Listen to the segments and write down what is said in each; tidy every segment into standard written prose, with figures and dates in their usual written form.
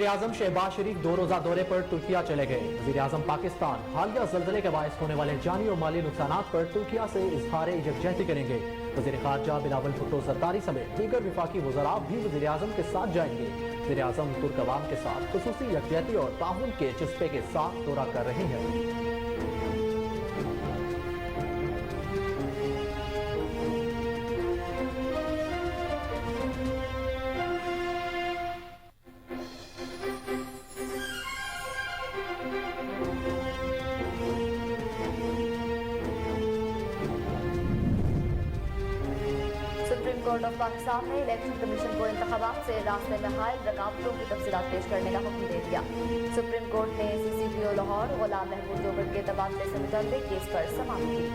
वज़ीर-ए-आज़म शहबाज शरीफ 2 रोज़ा दौरे पर तुर्किया चले गए। वज़ीर-ए-आज़म पाकिस्तान हालिया ज़लज़ले के बायस होने वाले जानी और माली नुकसानात पर तुर्किया से इज़हार यकजहती करेंगे। वज़ीर ख़ारजा बिलावल भुट्टो ज़रदारी समेत दीगर विफाकी वज़रा भी वज़ीर-ए-आज़म के साथ जाएंगे। वज़ीर-ए-आज़म तुर्क अवाम के साथ ख़ुसूसी यकजहती और ताउन के जज्बे के साथ दौरा कर रहे हैं। सुप्रीम कोर्ट ऑफ पाकिस्तान ने इलेक्शन कमीशन को इंतखाबात से रास्ते में हायल रकावटों की तफसीलात पेश करने का हुक्म दे दिया। सुप्रीम कोर्ट ने CCPO लाहौर गुलाम महमूद जोगर के तबादले से मुतल्लिक केस पर समाअत की।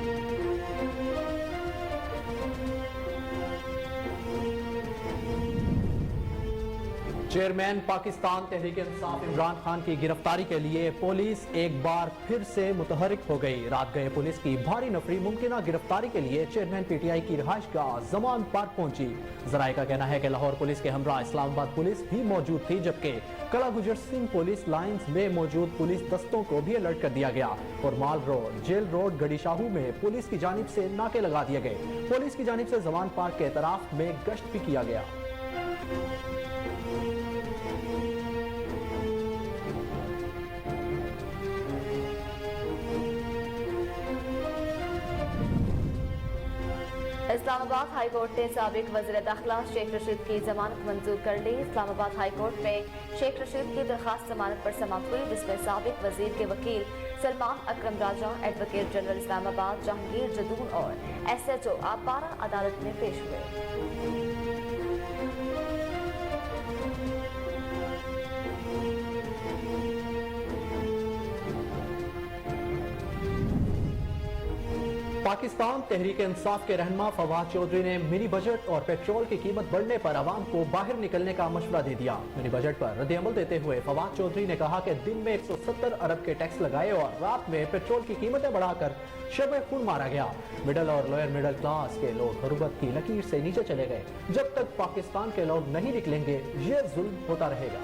चेयरमैन पाकिस्तान तहरीक इंसाफ इमरान खान की गिरफ्तारी के लिए पुलिस एक बार फिर से मुतहरिक हो गई। रात गए पुलिस की भारी नफरी मुमकिना गिरफ्तारी के लिए चेयरमैन PTI की रिहाइशगाह जमान पार्क पहुंची। जराये का कहना है कि लाहौर पुलिस के हमरा इस्लामाबाद पुलिस भी मौजूद थी, जबकि कला गुजर सिंह पुलिस लाइंस में मौजूद पुलिस दस्तों को भी अलर्ट कर दिया गया और माल रोड, जेल रोड, गड़ीशाहू में पुलिस की जानिब से नाके लगा दिए गए। पुलिस की जानिब से जमान पार्क के तरफ में गश्त भी किया गया। इस्लामाबाद हाई कोर्ट ने साबिक वज़ीर दाखिला शेख रशीद की जमानत मंजूर कर ली। इस्लामाबाद हाई कोर्ट में शेख रशीद की दरखास्त जमानत पर समाअत हुई, जिसमें साबिक वज़ीर के वकील सलमान अकरम राजा, एडवोकेट जनरल इस्लामाबाद जहांगीर जदून और SHO आपारा अदालत में पेश हुए। पाकिस्तान तहरीक इंसाफ के रहनुमा फवाद चौधरी ने मिनी बजट और पेट्रोल की कीमत बढ़ने पर आवाम को बाहर निकलने का मशवरा दे दिया। मिनी बजट पर रद्द-ए-अमल देते हुए फवाद चौधरी ने कहा कि दिन में 170 अरब के टैक्स लगाए और रात में पेट्रोल की कीमतें बढ़ाकर शब खून मारा गया। मिडल और लोअर मिडल क्लास के लोग गुर्बत की लकीर से नीचे चले गए। जब तक पाकिस्तान के लोग नहीं निकलेंगे ये जुल्म होता रहेगा।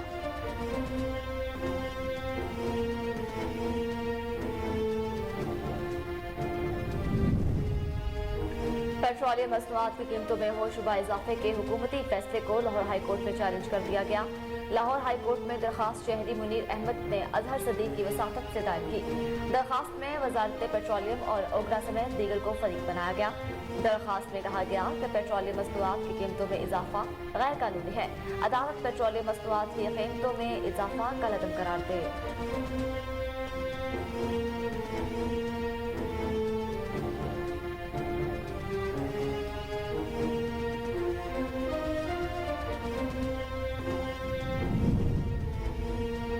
पेट्रोलियम मसनूआत की कीमतों में होशरुबा इजाफे के हुकूमती फैसले को लाहौर हाई कोर्ट में चैलेंज कर दिया गया। लाहौर हाई कोर्ट में दरखास्त शहरी मुनीर अहमद ने अजहर सदीक की वसातत से दायर की। दरखास्त में वजारत पेट्रोलियम और ओगरा समेत दीगर को फरीक बनाया गया। दरखास्त में कहा गया कि पेट्रोलियम मसनूआत की कीमतों में इजाफा गैर कानूनी है। अदालत पेट्रोलियम मसनूआत की कीमतों में इजाफा कलअदम करार दे।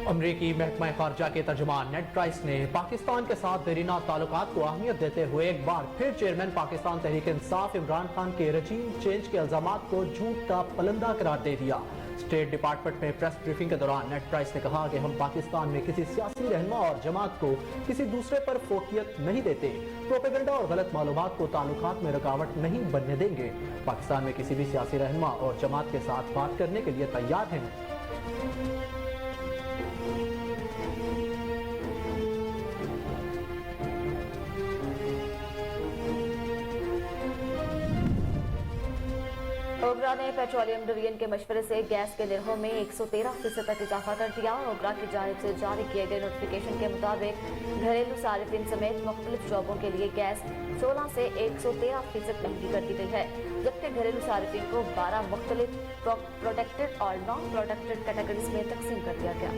अमरीकी महकमा खारजा के तर्जुमान नेड प्राइस ने पाकिस्तान के साथ देरीना ताल्लुकात को अहमियत देते हुए एक बार फिर चेयरमैन पाकिस्तान तहरीक इंसाफ इमरान खान के रजीम चेंज के इल्जामात को झूठ का पलंदा करार दे दिया। स्टेट डिपार्टमेंट में प्रेस ब्रीफिंग के दौरान नेड प्राइस ने कहा कि हम पाकिस्तान में किसी सियासी रहनुमा और जमात को किसी दूसरे पर फोकियत नहीं देते। प्रोपेगेंडा और गलत मालूमात को ताल्लुकात में रुकावट नहीं बनने देंगे। पाकिस्तान में किसी भी सियासी रहनुमा और जमात के साथ बात करने के लिए तैयार हैं। ओगरा ने पेट्रोलियम डिवीजन के मशवरे से गैस के निर्हों में 113% तक इजाफा कर दिया। ओगरा की जानिब से जारी किए गए नोटिफिकेशन के मुताबिक घरेलू सारिफिन समेत मुख्तलिफ शोबों के लिए गैस 16 से 113% महंगी कर दी गई है, जबकि घरेलू सारिफिन को 12 मुख्तलिफ प्रोटेक्टेड और नॉन प्रोटेक्टेड कैटेगरीज में तकसीम कर दिया गया।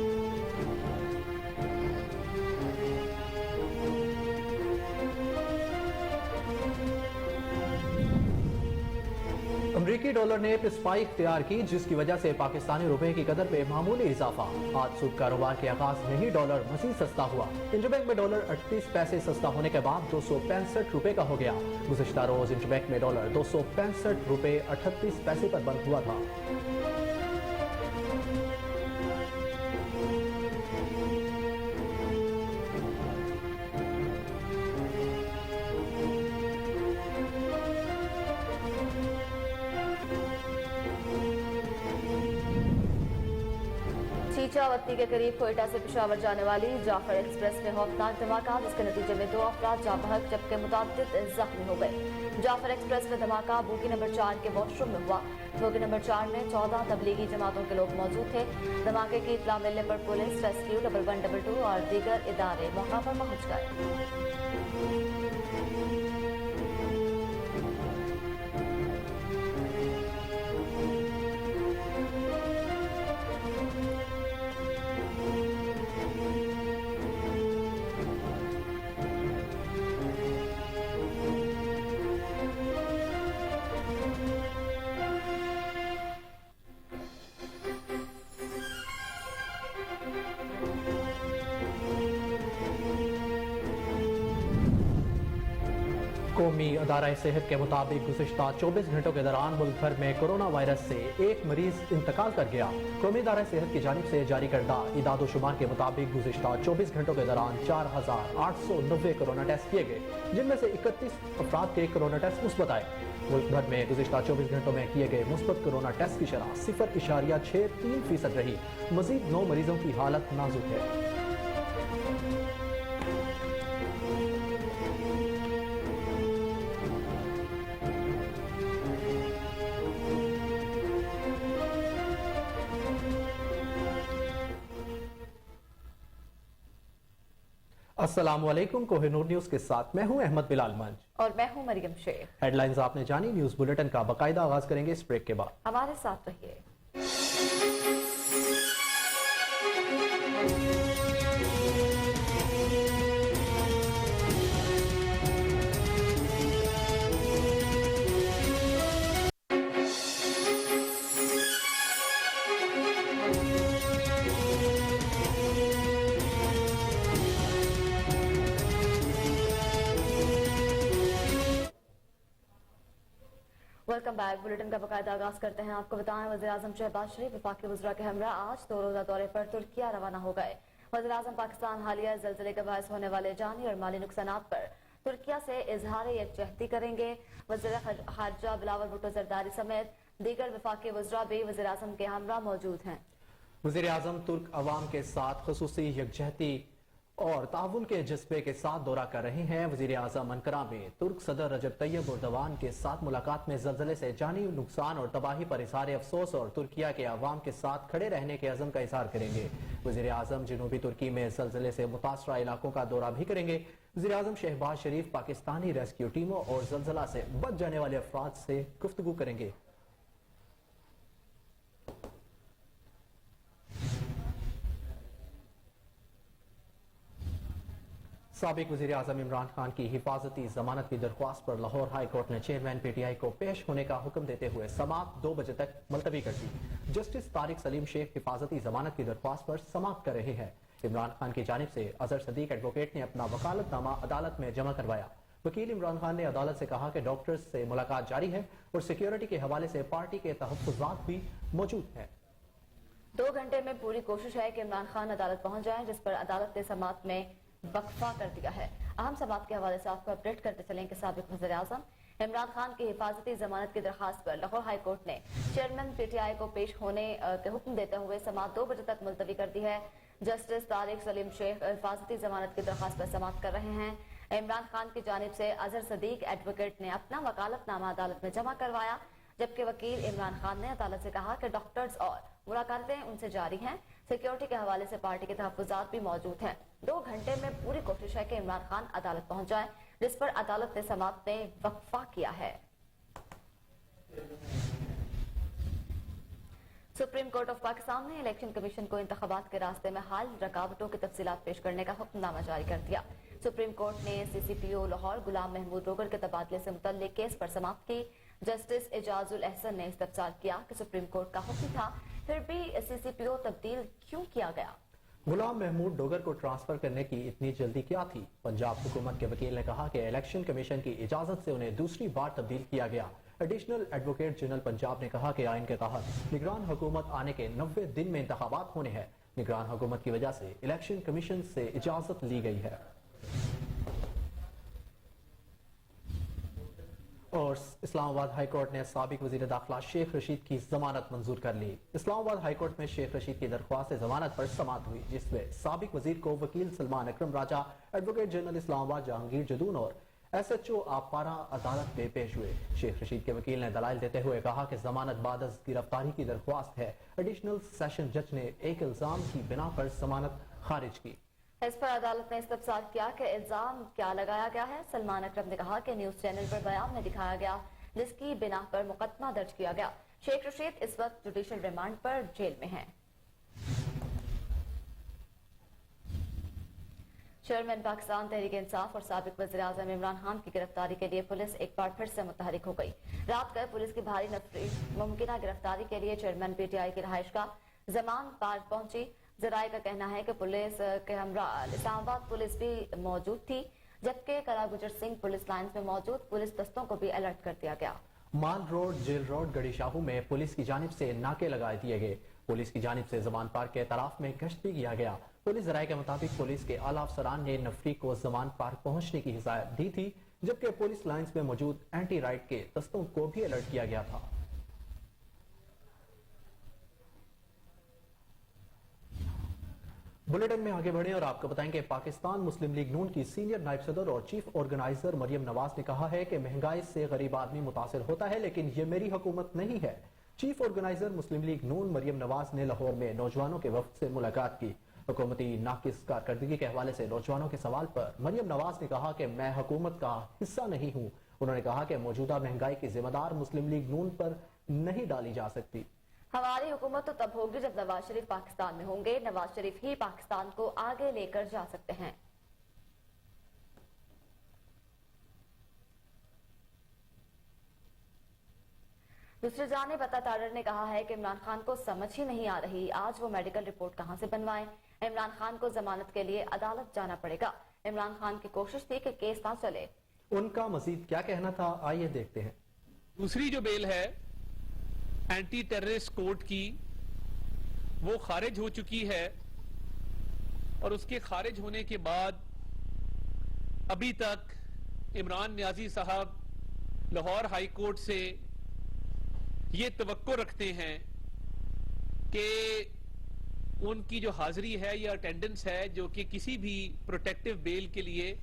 अमरीकी डॉलर ने पिस्पाई इख्तियार की, जिसकी वजह से पाकिस्तानी रुपए की कदर पे मामूली इजाफा। आज सुबह कारोबार के आगाज में ही डॉलर मजीद सस्ता हुआ। इंटरबैंक में डॉलर 38 पैसे सस्ता होने के बाद 265 रुपए का हो गया। गुज़िश्ता रोज इंटरबैंक में डॉलर 265 रुपए 38 पैसे पर बंद हुआ था। चीचा शेखावती के करीब कोयटा से पेशावर जाने वाली जाफर एक्सप्रेस में खौफनाक धमाका, जिसके नतीजे में 2 अफराद जाँ बहक जबकि मुतअद्दिद जख्मी हो गए। जाफर एक्सप्रेस में धमाका बोगी नंबर 4 के वॉशरूम में हुआ। बोगी नंबर 4 में 14 तबलीगी जमातों के लोग मौजूद थे। धमाके की इत्तला मिलने पर पुलिस, रेस्क्यू 112 और दीगर इदारे मौका पर पहुंच गए। कौमी अदारा सेहत के मुताबिक गुज़िश्ता 24 घंटों के दौरान मुल्क भर में कोरोना वायरस से एक मरीज इंतकाल कर गया। कौमी अदारा सेहत की जानिब से जारी करदा इदाद शुमार के मुताबिक गुज़िश्ता 24 घंटों के दौरान 4,890 कोरोना टेस्ट किए गए, जिनमें से 31 अफराद के कोरोना टेस्ट मुस्बत आए। मुल्क भर में गुज़िश्ता 24 घंटों में किए गए मुस्बत कोरोना टेस्ट की शरह 0.63% रही। मजीद 9 मरीजों की हालत नाजुक है। अस्सलामुअलैकुम, कोहिनूर न्यूज़ के साथ मैं हूं अहमद बिलाल मंज और मैं हूं मरियम शेख। हेडलाइंस आपने जानी, न्यूज़ बुलेटिन का बाकायदा आगाज करेंगे इस ब्रेक के बाद। हमारे साथ रहिए। Welcome back. बुलेटिन का बाकायदा आगाज करते हैं। आपको बताएं, वज़ीर-ए-आज़म शहबाज शरीफ वफाकी वज़रा के हमरा आज 2 रोज़ा दौरे पर तुर्किया रवाना हो गए। वज़ीर-ए-आज़म पाकिस्तान हालिया ज़लज़ले के बायस होने वाले जानी और माली नुकसानात पर तुर्किया से इजहार यकजहती करेंगे। वज़ीर ख़ारिजा बिलावल भुट्टो ज़रदारी समेत दीगर वफाकी वज़रा भी वज़ीर-ए-आज़म के हमरा मौजूद हैं। वज़ीर-ए-आज़म तुर्क अवाम के साथ ख़ुसूसी यकजहती और ताउन के जज्बे के साथ दौरा कर रहे हैं। वज़ीर-ए-आज़म अंकारा में तुर्क सदर रजब तैयब एर्दोगान के साथ मुलाकात में ज़लज़ले से जानी नुकसान और तबाही पर इज़हार अफसोस और तुर्किया के अवाम के साथ खड़े रहने के अज़म का इज़हार करेंगे। वज़ीर-ए-आज़म जनूबी तुर्की में ज़लज़ले से मुतासरा इलाकों का दौरा भी करेंगे। वज़ीर-ए-आज़म शहबाज शरीफ पाकिस्तानी रेस्क्यू टीमों और ज़लज़ला से बच जाने वाले अफराद से गुफ्तगू करेंगे। साबिक वज़ीर-ए-आज़म इमरान खान की हिफाजती जमानत की दरख्वास्त पर लाहौर हाई कोर्ट ने चेयरमैन पीटीआई को पेश होने का हुक्म देते हुए समाअत 2 बजे तक मुलतवी कर दी। जस्टिस तारिक सलीम शेख हिफाजती जमानत की दरख्वास्त पर समाअत कर रहे हैं। इमरान खान की जानिब से अजहर सदीक एडवोकेट ने अपना वकालतनामा अदालत में जमा करवाया। वकील इमरान खान ने अदालत से कहा कि डॉक्टर्स से मुलाकात जारी है और सिक्योरिटी के हवाले से पार्टी के तहफ़्फ़ुज़ात भी मौजूद हैं। 2 घंटे में पूरी कोशिश है कि इमरान खान अदालत पहुंच जाएं, जिस पर अदालत ने समाअत में वक्फा कर दिया है। अहम समाअत के हवाले से आपको अपडेट करते चलें कि साबिक वज़ीर-ए-आज़म इमरान खान की हिफाजती जमानत की दरखास्त पर लाहौर हाई कोर्ट ने चेयरमैन पीटीआई को पेश होने के हुक्म देते हुए समाअत 2 बजे तक मुलतवी कर दी है। जस्टिस तारिक सलीम शेख हिफाजती जमानत की दरखास्त पर समाअत कर रहे हैं। इमरान खान की जानिब से अजहर सदीक एडवोकेट ने अपना वकालतनामा अदालत में जमा करवाया, जबकि वकील इमरान खान ने अदालत से कहा कि डॉक्टर्स और मुलाकातें उनसे जारी हैं। सिक्योरिटी के हवाले से पार्टी के तहफ़्फ़ुज़ात भी मौजूद हैं। 2 घंटे में पूरी कोशिश है कि इमरान खान अदालत पहुंच जाए, जिस पर अदालत ने समाअत में वक्फा किया है। सुप्रीम कोर्ट ऑफ पाकिस्तान ने इलेक्शन कमीशन को इंतखाबात के रास्ते में हाल रकावटों की तफसीलात पेश करने का हुक्मनामा जारी कर दिया। सुप्रीम कोर्ट ने CCPO लाहौर गुलाम महमूद रोगर के तबादले से मुतल्लिक केस पर समाअत की। जस्टिस एजाजुल एहसन ने इस्तफसार किया कि सुप्रीम कोर्ट का हुक्म था, फिर भी CCPO तब्दील क्यों किया गया। गुलाम महमूद डोगर को ट्रांसफर करने की इतनी जल्दी क्या थी। पंजाब हुकूमत के वकील ने कहा कि इलेक्शन कमीशन की इजाजत से उन्हें दूसरी बार तब्दील किया गया। एडिशनल एडवोकेट जनरल पंजाब ने कहा कि आइन के तहत निगरान हुकूमत आने के 90 दिन में इंतखाबात होने हैं। निगरान हुकूमत की वजह से इलेक्शन कमीशन से इजाजत ली गई है। और اور اسلام آباد ہائی کورٹ نے سابق وزیر داخلہ شیخ رشید کی ضمانت منظور کر لی۔ اسلام آباد ہائی کورٹ میں شیخ رشید کی درخواست ضمانت پر سماعت ہوئی، جس میں سابق وزیر کو وکیل سلمان اکرم راجہ، ایڈوکیٹ جنرل اسلام آباد جہانگیر جدون اور SHO آبپارہ عدالت میں پیش ہوئے۔ شیخ رشید کے وکیل نے دلائل دیتے ہوئے کہا کہ ضمانت بعد از گرفتاری کی درخواست ہے۔ ایڈیشنل سیشن جج نے ایک الزام کی بنا پر ضمانت خارج کی۔ اس پر عدالت نے استفسار کیا کہ الزام کیا لگایا گیا ہے۔ سلمان اکرم نے کہا کہ نیوز چینل پر بیان میں دکھایا گیا جس کی بنا پر مقدمہ درج کیا گیا۔ شیخ رشید اس وقت جوڈیشل ریمانڈ پر جیل میں ہیں۔ چیئرمین پاکستان تحریک انصاف اور سابق وزیر اعظم عمران خان کی گرفتاری کے لیے پولیس ایک بار پھر سے متحرک ہو گئی۔ رات گئے پولیس کی بھاری نفری ممکنہ گرفتاری کے لیے چیئرمین PTI کی رہائش گاہ زمان پارک پہنچی۔ ذرائع کا کہنا ہے کہ پولیس کے ہمراہ اسلام آباد پولیس بھی موجود تھی، جبکہ کلا گجر سنگھ پولیس لائنز میں موجود پولیس دستوں کو بھی الرٹ کر دیا گیا۔ مال روڈ، جیل روڈ، گڑی شاہو میں پولیس کی جانب سے ناکے لگائے دیے گئے۔ پولیس کی جانب سے زمان پارک کے اطراف میں گشت بھی کیا گیا۔ پولیس ذرائع کے مطابق پولیس کے اعلیٰ افسران نے نفری کو زمان پارک پہنچنے کی ہدایت دی تھی، جبکہ پولیس لائنز میں موجود اینٹی رائٹ کے دستوں کو بھی الرٹ کیا گیا تھا۔ بلیٹن میں آگے بڑھیں اور آپ کو بتائیں کہ پاکستان مسلم لیگ نون کی سینئر نائب صدر اور چیف آرگنائزر مریم نواز نے کہا ہے کہ مہنگائی سے غریب آدمی متاثر ہوتا ہے، لیکن یہ میری حکومت نہیں ہے۔ چیف آرگنائزر مسلم لیگ نون مریم نواز نے لاہور میں نوجوانوں کے وفد سے ملاقات کی۔ حکومتی ناقص کارکردگی کے حوالے سے نوجوانوں کے سوال پر مریم نواز نے کہا کہ میں حکومت کا حصہ نہیں ہوں۔ انہوں نے کہا کہ موجودہ مہنگائی کی ذمہ دار مسلم لیگ نون پر نہیں ڈالی جا سکتی۔ ہماری حکومت تو تب ہوگی جب نواز شریف پاکستان میں ہوں گے۔ نواز شریف ہی پاکستان کو آگے لے کر جا سکتے ہیں۔ دوسری جانب عطا تارڑ نے کہا ہے کہ عمران خان کو سمجھ ہی نہیں آ رہی آج وہ میڈیکل رپورٹ کہاں سے بنوائیں۔ عمران خان کو ضمانت کے لیے عدالت جانا پڑے گا۔ عمران خان کی کوشش تھی کہ کیس نہ چلے۔ ان کا مزید کیا کہنا تھا، آئیے دیکھتے ہیں۔ دوسری جو بیل ہے اینٹی ٹیررسٹ کورٹ کی، وہ خارج ہو چکی ہے، اور اس کے خارج ہونے کے بعد ابھی تک عمران نیازی صاحب لاہور ہائی کورٹ سے یہ توقع رکھتے ہیں کہ ان کی جو حاضری ہے یا اٹینڈنس ہے، جو کہ کسی بھی پروٹیکٹیو بیل کے لیے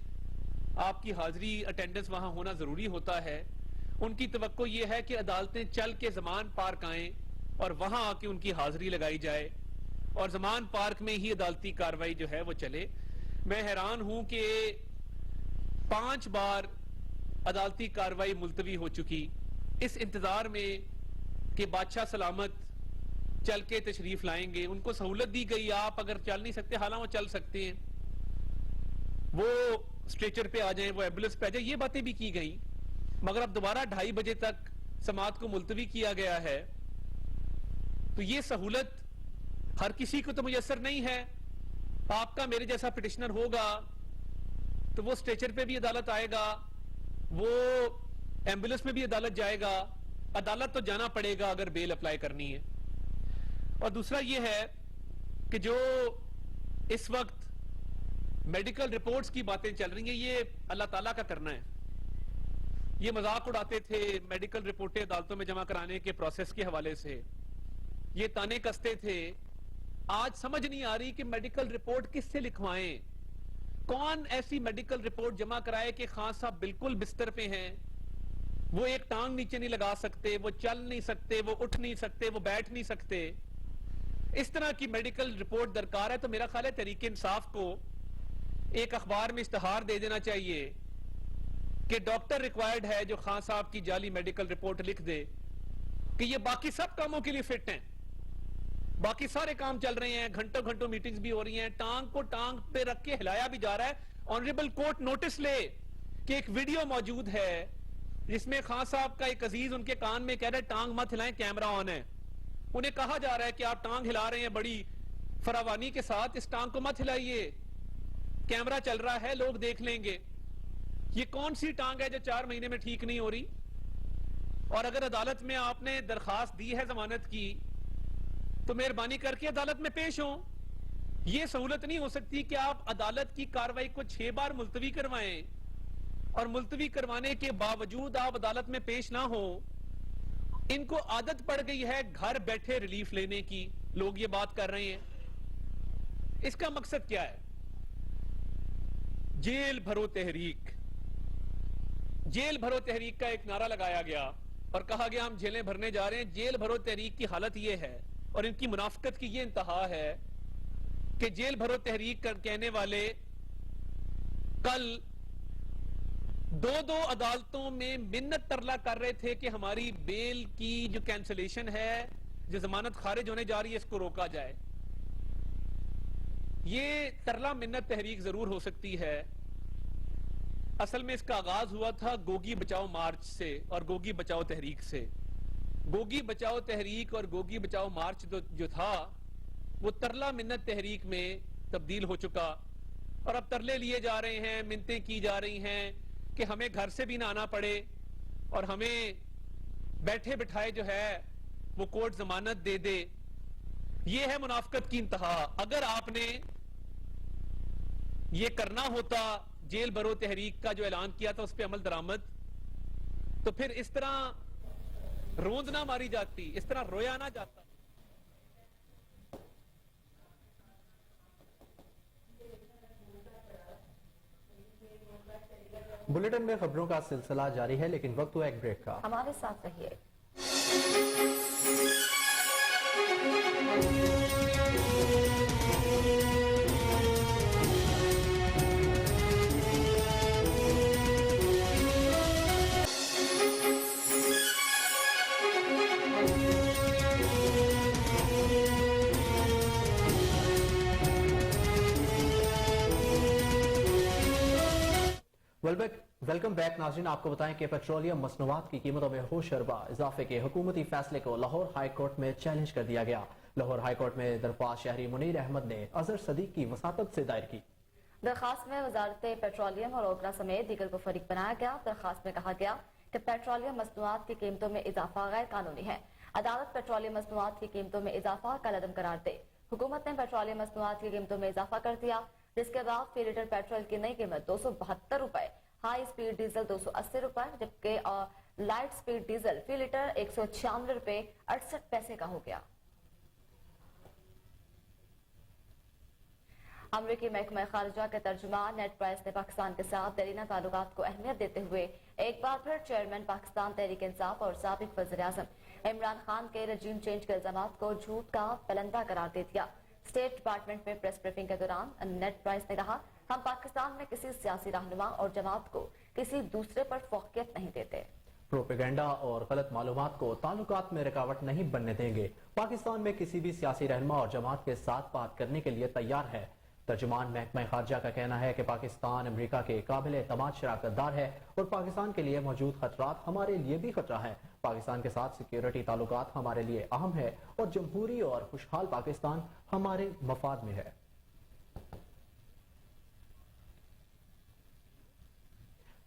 آپ کی حاضری اٹینڈنس وہاں ہونا ضروری ہوتا ہے، ان کی توقع یہ ہے کہ عدالتیں چل کے زمان پارک آئیں اور وہاں آ کے ان کی حاضری لگائی جائے اور زمان پارک میں ہی عدالتی کاروائی جو ہے وہ چلے۔ میں حیران ہوں کہ 5 بار عدالتی کاروائی ملتوی ہو چکی، اس انتظار میں کہ بادشاہ سلامت چل کے تشریف لائیں گے۔ ان کو سہولت دی گئی، آپ اگر چل نہیں سکتے، حالانکہ وہ چل سکتے ہیں، وہ اسٹریچر پہ آ جائیں، وہ ایمبولینس پہ آ جائیں، یہ باتیں بھی کی گئیں، مگر اب دوبارہ 2:30 بجے تک سماعت کو ملتوی کیا گیا ہے۔ تو یہ سہولت ہر کسی کو تو میسر نہیں ہے۔ آپ کا میرے جیسا پٹیشنر ہوگا تو وہ اسٹریچر پہ بھی عدالت آئے گا، وہ ایمبولینس میں بھی عدالت جائے گا، عدالت تو جانا پڑے گا اگر بیل اپلائی کرنی ہے۔ اور دوسرا یہ ہے کہ جو اس وقت میڈیکل رپورٹس کی باتیں چل رہی ہیں، یہ اللہ تعالیٰ کا کرنا ہے۔ یہ مذاق اڑاتے تھے میڈیکل رپورٹیں عدالتوں میں جمع کرانے کے پروسیس کے حوالے سے، یہ تانے کستے تھے۔ آج سمجھ نہیں آ رہی کہ میڈیکل رپورٹ کس سے لکھوائیں، کون ایسی میڈیکل رپورٹ جمع کرائے کہ خان صاحب بالکل بستر پہ ہیں، وہ ایک ٹانگ نیچے نہیں لگا سکتے، وہ چل نہیں سکتے، وہ اٹھ نہیں سکتے، وہ بیٹھ نہیں سکتے۔ اس طرح کی میڈیکل رپورٹ درکار ہے۔ تو میرا خیال ہے تحریک انصاف کو ایک اخبار میں اشتہار دے دینا چاہیے کہ ڈاکٹر ریکوائرڈ ہے جو خان صاحب کی جعلی میڈیکل رپورٹ لکھ دے کہ یہ باقی سب کاموں کے لیے فٹ ہیں، باقی سارے کام چل رہے ہیں، گھنٹوں گھنٹوں میٹنگز بھی ہو رہی ہیں، ٹانگ کو ٹانگ پہ رکھ کے ہلایا بھی جا رہا ہے۔ آنریبل کورٹ نوٹس لے کہ ایک ویڈیو موجود ہے جس میں خان صاحب کا ایک عزیز ان کے کان میں کہہ رہا ہے ٹانگ مت ہلائیں، کیمرہ آن ہے۔ انہیں کہا جا رہا ہے کہ آپ ٹانگ ہلا رہے ہیں بڑی فراوانی کے ساتھ، اس ٹانگ کو مت ہلائیے، کیمرہ چل رہا ہے، لوگ دیکھ لیں گے۔ یہ کون سی ٹانگ ہے جو 4 مہینے میں ٹھیک نہیں ہو رہی؟ اور اگر عدالت میں آپ نے درخواست دی ہے ضمانت کی تو مہربانی کر کے عدالت میں پیش ہوں۔ یہ سہولت نہیں ہو سکتی کہ آپ عدالت کی کاروائی کو 6 بار ملتوی کروائیں اور ملتوی کروانے کے باوجود آپ عدالت میں پیش نہ ہو. ان کو عادت پڑ گئی ہے گھر بیٹھے ریلیف لینے کی. لوگ یہ بات کر رہے ہیں. اس کا مقصد کیا ہے؟ جیل بھرو تحریک. جیل بھرو تحریک کا ایک نعرہ لگایا گیا اور کہا گیا ہم جیلیں بھرنے جا رہے ہیں. جیل بھرو تحریک کی حالت یہ ہے اور ان کی منافقت کی یہ انتہا ہے کہ جیل بھرو تحریک کہنے والے کل دو عدالتوں میں منت ترلا کر رہے تھے کہ ہماری بیل کی جو کینسلیشن ہے, جو ضمانت خارج ہونے جا رہی ہے, اس کو روکا جائے. یہ ترلا منت تحریک ضرور ہو سکتی ہے. اصل میں اس کا آغاز ہوا تھا گوگی بچاؤ مارچ سے اور گوگی بچاؤ تحریک سے. گوگی بچاؤ تحریک اور گوگی بچاؤ مارچ جو تھا وہ ترلا منت تحریک میں تبدیل ہو چکا, اور اب ترلے لیے جا رہے ہیں, منتیں کی جا رہی ہیں کہ ہمیں گھر سے بھی نہ آنا پڑے اور ہمیں بیٹھے بٹھائے جو ہے وہ کورٹ ضمانت دے دے. یہ ہے منافقت کی انتہا. اگر آپ نے یہ کرنا ہوتا, جیل بھرو تحریک کا جو اعلان کیا تھا اس پہ عمل درآمد, تو پھر اس طرح روند نہ ماری جاتی, اس طرح رویا نہ جاتا. بلیٹن میں خبروں کا سلسلہ جاری ہے, لیکن وقت ہوا ایک بریک کا. ہمارے ساتھ رہیے. ویلکم بیک ناظرین. آپ کو بتائیں کہ پیٹرولیم مصنوعات کی قیمتوں میں ہوش اربا اضافے کے حکومتی فیصلے کو لاہور ہائی کورٹ میں چیلنج کر دیا گیا. لاہور ہائی کورٹ میں درخواست شہری منیر احمد نے اظہر صدیق کی وساطت سے دائر کی. درخواست میں وزارت پیٹرولیم اور اوکرا سمیت دیگر کو فریق بنایا گیا. درخواست میں کہا گیا کہ پیٹرولیم مصنوعات کی قیمتوں میں اضافہ غیر قانونی ہے. عدالت پیٹرولیم مصنوعات کی قیمتوں میں اضافہ کالعدم قرار دے. حکومت نے پیٹرولیم مصنوعات کی قیمتوں میں اضافہ کر دیا, جس کے بعد فی لیٹر پیٹرول کی نئی قیمت 272 روپے, ہائی سپیڈ ڈیزل 280 روپے, جبکہ لائٹ سپیڈ ڈیزل فی لیٹر 196 روپے 68 پیسے کا ہو گیا. امریکی محکمہ خارجہ کے ترجمان نیڈ پرائس نے پاکستان کے ساتھ دیرینہ تعلقات کو اہمیت دیتے ہوئے ایک بار پھر چیئرمین پاکستان تحریک انصاف اور سابق وزیر اعظم عمران خان کے رجیم چینج کے الزامات کو جھوٹ کا پلندہ قرار دے دیا. اسٹیٹ ڈپارٹمنٹ میں پریس بریفنگ کے دوران نیڈ پرائس نے کہا, ہم پاکستان میں کسی سیاسی رہنما اور جماعت کو کسی دوسرے پر فوقیت نہیں دیتے. پروپیگنڈا اور غلط معلومات کو تعلقات میں رکاوٹ نہیں بننے دیں گے. پاکستان میں کسی بھی سیاسی رہنما اور جماعت کے ساتھ بات کرنے کے لیے تیار ہے. ترجمان محکمہ خارجہ کا کہنا ہے کہ پاکستان امریکہ کے قابل اعتماد شراکت دار ہے اور پاکستان کے لیے موجود خطرات ہمارے لیے بھی خطرہ ہے. پاکستان کے ساتھ سیکیورٹی تعلقات ہمارے لیے اہم ہے اور جمہوری اور خوشحال پاکستان ہمارے مفاد میں ہے.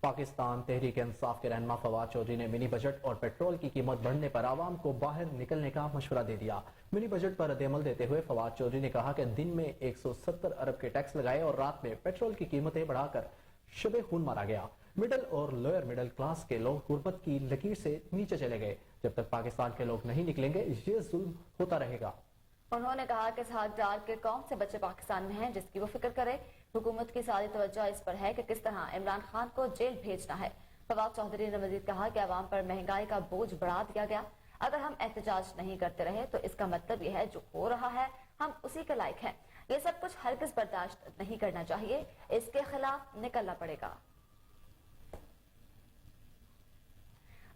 پاکستان تحریک انصاف کے رہنما فواد چودھری نے منی بجٹ اور پیٹرول کی قیمت بڑھنے پر عوام کو باہر نکلنے کا مشورہ دے دیا. منی بجٹ پر رد عمل دیتے ہوئے فواد چودھری نے کہا کہ دن میں 170 ارب کے ٹیکس لگائے اور رات میں پیٹرول کی قیمتیں بڑھا کر شب خون مارا گیا. مڈل اور لوئر مڈل کلاس کے لوگ غربت کی لکیر سے نیچے چلے گئے. جب تک پاکستان کے لوگ نہیں نکلیں گے یہ ظلم ہوتا رہے گا. انہوں نے کہا کہ اسحاق ڈار کے کون سے بچے پاکستان میں ہیں جس کی وہ فکر کرے. حکومت کی ساری توجہ اس پر ہے کہ کس طرح عمران خان کو جیل بھیجنا ہے. فواد چودھری نے مزید کہا کہ عوام پر مہنگائی کا بوجھ بڑھا دیا گیا. اگر ہم احتجاج نہیں کرتے رہے تو اس کا مطلب یہ ہے جو ہو رہا ہے ہم اسی کے لائق ہیں. یہ سب کچھ ہرگز برداشت نہیں کرنا چاہیے. اس کے خلاف نکلنا پڑے گا.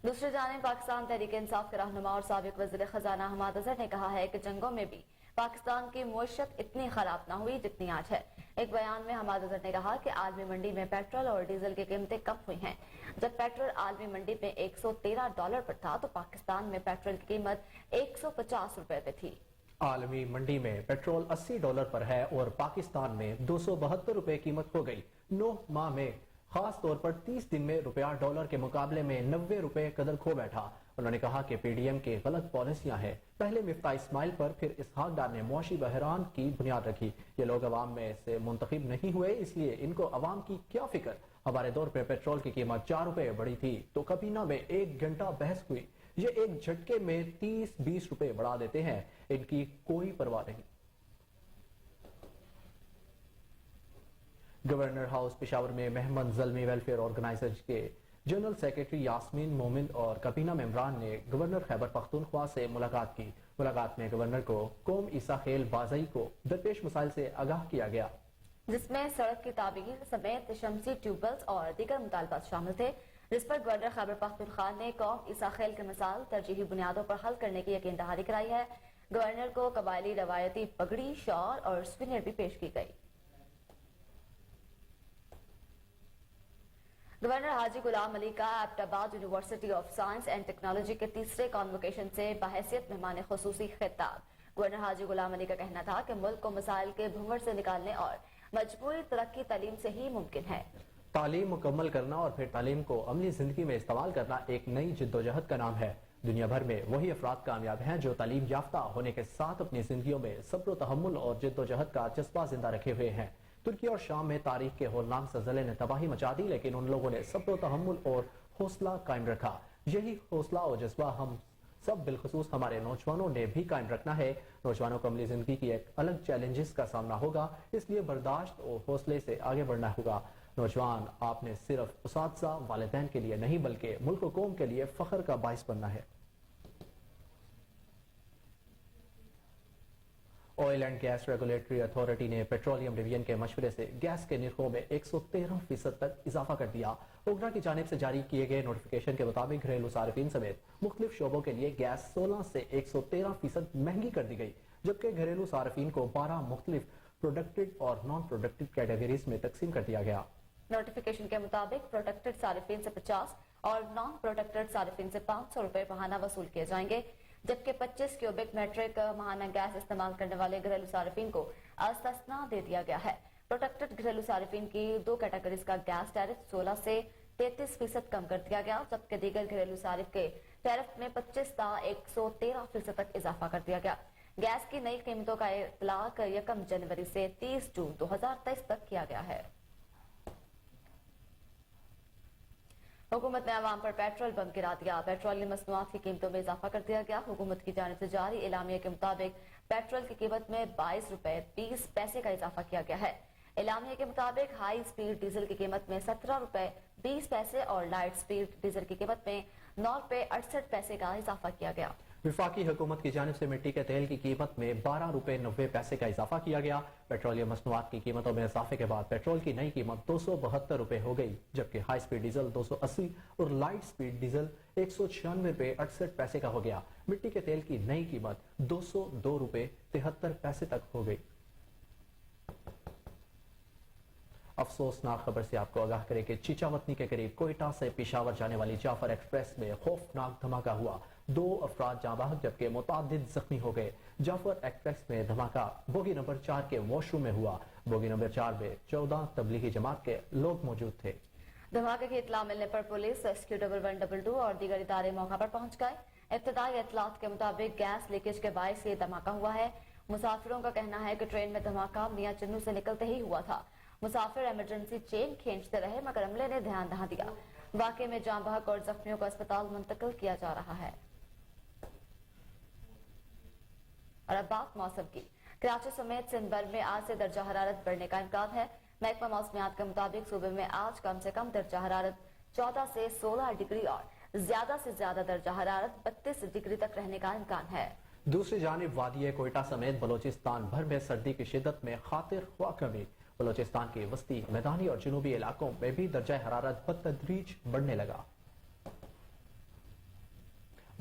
دوسری جانب پاکستان تحریک انصاف کے رہنما اور سابق وزیر خزانہ حماد اظہر نے کہا ہے کہ جنگوں میں بھی پاکستان کی معیشت اتنی خراب نہ ہوئی جتنی آج ہے. ایک بیان میں حماد اظہر نے کہا کہ عالمی منڈی میں پیٹرول اور ڈیزل کی قیمتیں کم ہوئی ہیں. جب پیٹرول عالمی منڈی میں $113 پر تھا تو پاکستان میں پیٹرول کی قیمت $150 پہ تھی. عالمی منڈی میں پیٹرول $80 پر ہے اور پاکستان میں $272 قیمت ہو گئی. 9 ماہ میں خاص طور پر 30 دن میں روپیہ ڈالر کے مقابلے میں $90 قدر کھو بیٹھا. انہوں نے کہا کہ پی ڈی ایم کے غلط پالیسیاں ہیں. پہلے مفتاح اسماعیل پر پھر اسحاق ڈار نے معاشی بحران کی بنیاد رکھی. یہ لوگ عوام میں سے منتخب نہیں ہوئے اس لیے ان کو عوام کی کیا فکر. हमारे दौर पे पेट्रोल की कीमत 4 रुपए बढ़ी थी तो कबीना में 1 घंटा बहस हुई। ये एक झटके में 30-20 रुपए बढ़ा देते हैं, इनकी कोई परवाह नहीं। गवर्नर हाउस पेशावर में मेहमान ज़ल्मी वेलफेयर ऑर्गेनाइजर के जनरल सेक्रेटरी यास्मीन मोमिन और कबीना मेंबरान ने गवर्नर खैबर पख्तूनख्वा से मुलाकात की। मुलाकात में गवर्नर को कौम ईसा खेल बाज़ई को दरपेश मसाइल से आगाह किया गया, जिसमें सड़क की तामीर समेत शमसी ट्यूबवेल्स और दीगर मुतालबात शामिल थे, जिस पर गवर्नर खैबर पख्तूनख्वा ने कौम ईसा खेल के मिसाल तरजीही बुनियादों पर हल करने की यकीन दहानी कराई है। गवर्नर को कबायली रवायती पगड़ी, शॉल और स्विनर भी पेश की गई। गवर्नर हाजी गुलाम अली का Abbottabad university of science and technology के तीसरे कॉन्वोकेशन से बहैसियत मेहमान खुसूसी खिताब। गवर्नर हाजी गुलाम अली का कहना था कि मुल्क को मसाइल के भंवर से निकालने और मजबूरी तरक्की तालीम से ही मुमकिन है। तालीम मुकम्मल करना और फिर तालीम को अमली जिंदगी में इस्तेमाल करना एक नई जिद्दोजहद का नाम है। दुनिया भर में वही अफराद कामयाब हैं जो तालीम याफ्ता होने के साथ अपनी जिंदगियों में सब्र तहम्मुल और जिद्दोजहद का जज्बा जिंदा रखे हुए हैं। तुर्की और शाम में तारीख के होलनाक ज़लज़ले ने तबाही मचा दी, लेकिन उन लोगों ने सब्र तहम्मुल और हौसला कायम रखा। यही हौसला और जज्बा हम सब बिलखसूस हमारे नौजवानों ने भी कायम रखना है। नौजवानों को अमली जिंदगी की एक अलग चैलेंजेस का सामना होगा, इसलिए बर्दाश्त और हौसले से आगे बढ़ना होगा। नौजवान, आपने सिर्फ उसातिज़ा वालिदैन के लिए नहीं बल्कि मुल्क और कौम के लिए फख्र का बाइस बनना है। Oil and gas regulatory authority ने पेट्रोलियम डिवीजन के मशवरे से गैस के निर्खों में 113% तक इजाफा कर दिया। ओगरा की जानिब से जारी किए गए नोटिफिकेशन के मुताबिक घरेलू सार्फिन समेत मुख्तलिफ शोबों के लिए गैस 16 से 113% महंगी कर दी गई, जबकि घरेलू सार्फिन को 12 मुख्तलिफ प्रोडक्टेड और नॉन प्रोडक्टेड कैटेगरीज में तकसीम कर दिया गया। नोटिफिकेशन के मुताबिक प्रोटेक्टेड सार्फिन से 50 और नॉन प्रोटेक्टेड सार्फिन से 500 रुपए माहाना वसूल किए जाएंगे, जबकि 25 क्यूबिक मेट्रिक माहाना गैस इस्तेमाल करने वाले घरेलू सार्फिन को अस्तना दे दिया गया है। प्रोटेक्टेड घरेलू सार्फिन की 2 कैटेगरीज का गैस टैरिफ 16 से 33% कम कर दिया गया, जबकि दीगर घरेलू सार्फ के टैरिफ में 25 से 113% तक इजाफा कर दिया गया। गैस की नई कीमतों का इतलाक 1 जनवरी से 30 जून 2023 तक किया गया है। हुकूमत ने अवाम पर पेट्रोल बम गिरा दिया। पेट्रोलियम मसनूआत की कीमतों में इजाफा कर दिया गया। हुकूमत की जानिब से जारी एलामिया के मुताबिक पेट्रोल की कीमत में 22 रुपए 20 पैसे का इजाफा किया गया है। एलामिया के मुताबिक हाई स्पीड डीजल की कीमत में 17 रुपए 20 पैसे और लाइट स्पीड डीजल की कीमत में 9 रुपए 68 पैसे का इजाफा किया गया। विफाकी हुकूमत की जानिब से मिट्टी के तेल की कीमत में 12 रुपए 90 पैसे का इजाफा किया गया। पेट्रोलियम मसनूआत की कीमतों में इजाफे के बाद पेट्रोल की नई कीमत 272 रुपए हो गई, जबकि हाई स्पीड डीजल 280 और लाइट स्पीड डीजल 196 रुपए 68 पैसे का हो गया। मिट्टी के तेल की नई कीमत 202 रुपए 73 पैसे तक हो गई। अफसोसनाक खबर से आपको आगाह करें कि चीचावतनी के करीब कोयटा से पेशावर जाने वाली जाफर एक्सप्रेस में खौफनाक धमाका हुआ। 2 अफराद जाँ बहक जबकि मुतादिद जख्मी हो गए। जाफर एक्सप्रेस में धमाका बोगी नंबर 4 के वॉशरूम में हुआ। बोगी नंबर 4 में 14 तबलीगी जमात के लोग मौजूद थे। धमाके की इत्तला मिलने पर पुलिस, रेस्क्यू 1122 और दीगर इदारे मौका पर पहुंच गए। इब्तदाई इत्तलात के मुताबिक गैस लीकेज के बायस ये धमाका हुआ है। मुसाफिरों का कहना है कि ट्रेन में धमाका मियां चन्नू से निकलते ही हुआ था। मुसाफिर इमरजेंसी चेन खींचते रहे मगर अमले ने ध्यान न दिया। वाकये में जाँ बहक और जख्मियों को अस्पताल मुंतकिल किया जा रहा है। और अब बात मौसम की। कराची समेत सिंध भर में आज से दर्जा हरारत बढ़ने का इम्कान है। महकमा मौसमियात के मुताबिक सूबे में आज कम से कम दर्जा हरारत 14 से 16 डिग्री और ज्यादा से ज्यादा दर्जा हरारत 32 डिग्री तक रहने का इम्कान है। दूसरी जानिब वादी कोयटा समेत बलोचिस्तान भर में सर्दी की शिद्दत में खातिर ख्वाह कमी। बलोचिस्तान के वस्ती, मैदानी और जनूबी इलाकों में भी दर्जा हरारत बतदरीज बढ़ने लगा।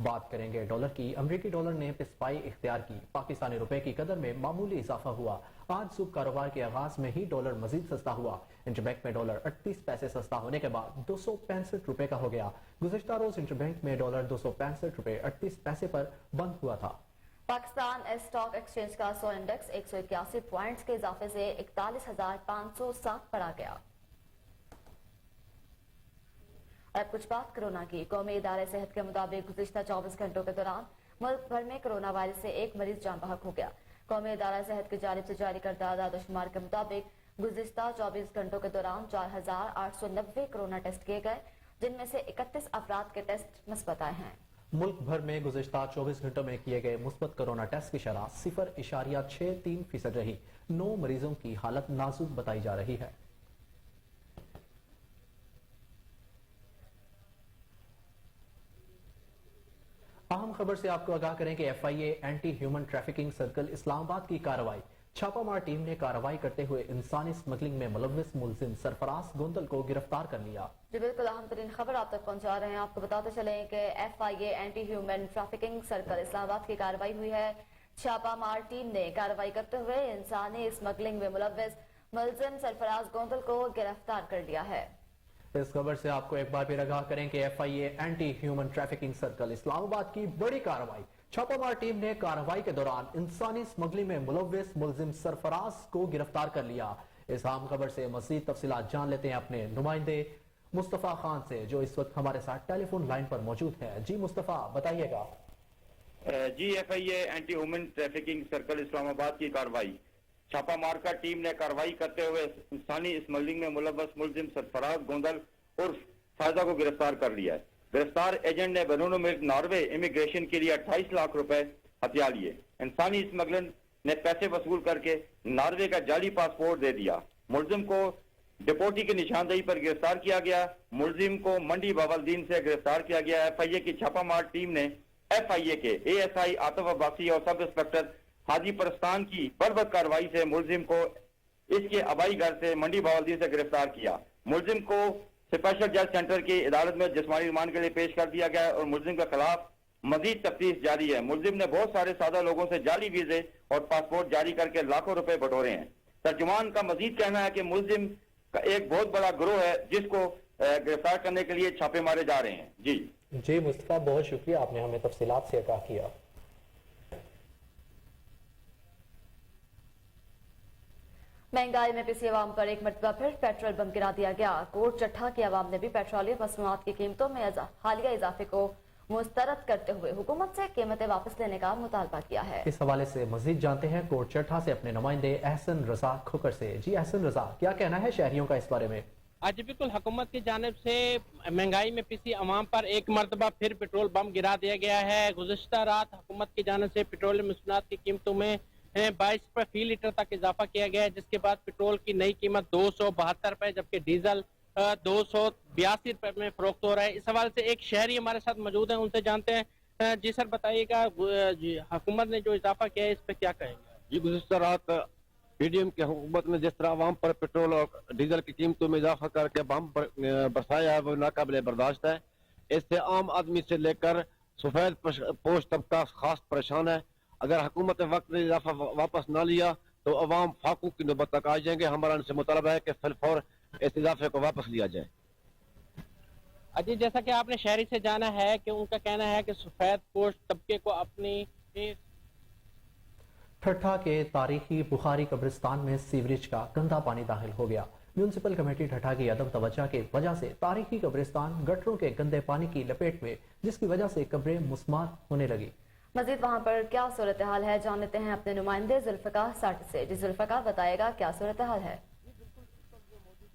बात करेंगे डॉलर की। अमरीकी डॉलर ने पिसपाई इख्तियार की। पाकिस्तानी रुपए की कदर में मामूली इजाफा हुआ। आज सुबह कारोबार के आगाज में ही डॉलर मजीद सस्ता हुआ। इंटरबैंक में डॉलर 38 पैसे सस्ता होने के बाद 265 रुपए का हो गया। गुज़िश्ता रोज इंटरबैंक में डॉलर 265 रुपए 38 पैसे पर बंद हुआ था। पाकिस्तान स्टॉक एक्सचेंज का 100 इंडेक्स 181 पॉइंट्स के इजाफे से 41,560 पर आ गया। अब कुछ बात कोरोना की। कौमी इदारे सेहत के मुताबिक गुज़िश्ता 24 घंटों के दौरान मुल्क भर में कोरोना वायरस से एक मरीज जाँ बहक हो गया। कौमी इदारा सेहत की जानिब से जारी करदा आदाद शुमार के मुताबिक गुज़िश्ता 24 घंटों के दौरान 4,890 कोरोना टेस्ट किए गए, जिनमें से 31 अफराद के टेस्ट मुस्बत आए हैं। मुल्क भर में गुज़िश्ता 24 घंटों में किए गए मुस्बत कोरोना टेस्ट की शरह 0.63% रही। 9 मरीजों की हालत नाजुक बताई जा रही है। अहम खबर से आपको आगाह करें कि FIA anti human trafficking circle Islamabad की कार्रवाई। छापामार टीम ने कार्रवाई करते हुए इंसानी स्मगलिंग में मुलव्विस मुलजिम सरफराज गोंदल को गिरफ्तार कर लिया। जी बिल्कुल, अहम तरीन खबर आप तक पहुंचा रहे हैं। आपको बताते चलें कि FIA anti human trafficking circle Islamabad की कार्रवाई हुई है। छापामार टीम ने कार्रवाई करते हुए इंसानी स्मगलिंग में मुलव्विस मुलजिम सरफराज गोंदल को गिरफ्तार कर लिया है। इस खबर से आपको एक बार फिर आगाह करें कि FIA anti human trafficking circle Islamabad की बड़ी कार्रवाई। छापामार टीम ने कार्रवाई के दौरान इंसानी स्मगलिंग में मुलव्विस मुलजिम सरफराज को गिरफ्तार कर लिया। इस अहम खबर से मजीद तफसीलात जान लेते हैं अपने नुमाइंदे मुस्तफा खान से, जो इस वक्त हमारे साथ टेलीफोन लाइन पर मौजूद है। जी मुस्तफा, बताइएगा। जी, FIA anti human trafficking circle Islamabad की कार्रवाई। छापा मारकर टीम ने कार्रवाई करते हुए इंसानी स्मगलिंग में मुलव्वस मुलजिम सरफराज गोंदल उर्फ फायदा को गिरफ्तार कर लिया है। गिरफ्तार एजेंट ने बेरून मुल्क नॉर्वे इमिग्रेशन के लिए 28 लाख रुपए हथिया लिए। इंसानी स्मगलर ने पैसे वसूल करके नॉर्वे का जाली पासपोर्ट दे दिया। मुलजिम को डिपोटी की निशानदेही पर गिरफ्तार किया गया। मुलजिम को मंडी बावलदीन से गिरफ्तार किया गया। FIA की छापामार टीम ने FIA के ASI आतिफ अब्बासी और सब इंस्पेक्टर हाजी परस्तान की बर्बत कार्रवाई से मुलजिम को इसके आबाई घर से मंडी बावलदीन से गिरफ्तार किया। मुलजिम को स्पेशल जज सेंटर की अदालत में जिस्मानी रिमांड के लिए पेश कर दिया गया और मुलजिम के खिलाफ मजीद तफ्तीश जारी है। मुलजिम ने बहुत सारे सादा लोगों से जाली वीजे और पासपोर्ट जारी करके लाखों रुपए बटोरे हैं। तर्जुमान का मजीद कहना है कि मुलजिम का एक बहुत बड़ा गिरोह है जिसको गिरफ्तार करने के लिए छापे मारे जा रहे हैं। जी मुस्तफा, बहुत शुक्रिया, आपने हमें तफसीलात से आगाह किया। महंगाई में पिसी अवाम पर एक मरतबा फिर पेट्रोल बम गिरा दिया गया। कोट चट्ठा की अवाम ने भी पेट्रोलियम मसनूआत की कीमतों में हालिया इजाफे को मुस्तरद करते हुए हुकूमत से कीमतें वापस लेने का मुतालबा किया है। इस हवाले से मजीद जानते हैं कोट चट्ठा से अपने नुमाइंदे एहसन रजा खोकर से। जी एहसन रजा, क्या कहना है शहरियों का इस बारे में? आज बिल्कुल हुकूमत की जानिब से महंगाई में पिसी अवाम पर एक मरतबा फिर पेट्रोल बम गिरा दिया गया है। गुज़िश्ता रात हुकूमत की जानिब से पेट्रोलियम मसनूआत की कीमतों में 22 रुपये फी लीटर तक इजाफा किया गया है, जिसके बाद पेट्रोल की नई कीमत 272 रुपये जबकि डीजल 282 रुपये में फरोख्त हो रहा है। इस हवाले से एक शहरी हमारे साथ मौजूद हैं, उनसे जानते हैं। जी सर, बताइएगा हुकूमत ने जो इजाफा किया है इस पर क्या कहेंगे? जी, गुज़िश्ता रात PDM की हुकूमत ने जिस तरह आवाम पर पेट्रोल और डीजल की कीमतों में इजाफा करके बम बरसाया है वो नाकाबिले बर्दाश्त है। इससे आम आदमी से लेकर सफेद पोश तबका खास परेशान है। अगर हुकूमत ने वक्त में इजाफा वापस ना लिया तो अवाम फाकू की नौबत तक आ जाएंगे। हमारा उनसे मुतालबा है कि फिलफौर इस इजाफे को वापस लिया जाए। अजी, जैसा कि आपने शहरी से जाना है कि उनका कहना है कि सफेद पोश तबके को अपनी ठट्ठा के तारीखी बुखारी कब्रिस्तान में सीवरेज का गंदा पानी दाखिल हो गया। म्यूनिसिपल कमेटी ठट्ठा की अदम तवज्जो की वजह से तारीखी कब्रिस्तान गटरों के गंदे पानी की लपेट में, जिसकी वजह से कब्रें मुस्मार होने लगी। मजीद वहाँ पर क्या सूरत हाल है जान लेते हैं अपने नुमाइंदे जुल्फकार साठ से। जी जुल्फकार, बताएगा क्या सूरत हाल है?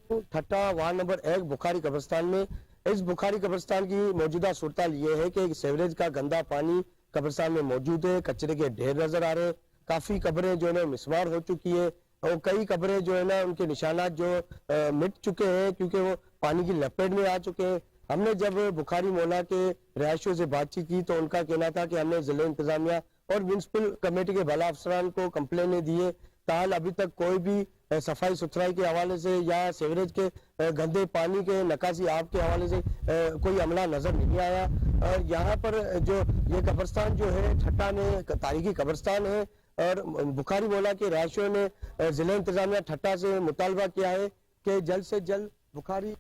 ठट्टा वार्ड नंबर 1 बुखारी कब्रिस्तान में, इस बुखारी कब्रिस्तान की मौजूदा सूरत हाल ये है कि सीवरेज का गंदा पानी कब्रिस्तान में मौजूद है। कचरे के ढेर नजर आ रहे हैं। काफी कब्रें जो है मिसमार हो चुकी है और कई कब्रें जो है ना उनके निशानात जो मिट चुके हैं क्योंकि वो पानी की लपेट में आ चुके हैं। हमने जब बुखारी मोहल्ला के रहायशियों से बातचीत की तो उनका कहना था कि हमने जिले इंतजामिया और म्यूनिसिपल कमेटी के भला अफसरान को कंप्लेनें दी है, ताहल अभी तक कोई भी सफाई सुथराई के हवाले से या सीवरेज के गंदे पानी के नकासी आब के हवाले से कोई अमला नजर नहीं आया। और यहाँ पर जो ये कब्रिस्तान जो है ठट्टा में तारीखी कब्रिस्तान है और बुखारी मोहल्ला के रहायशियों ने जिला इंतजामिया ठट्टा से मुतालबा किया है कि जल्द से जल्द बुखारी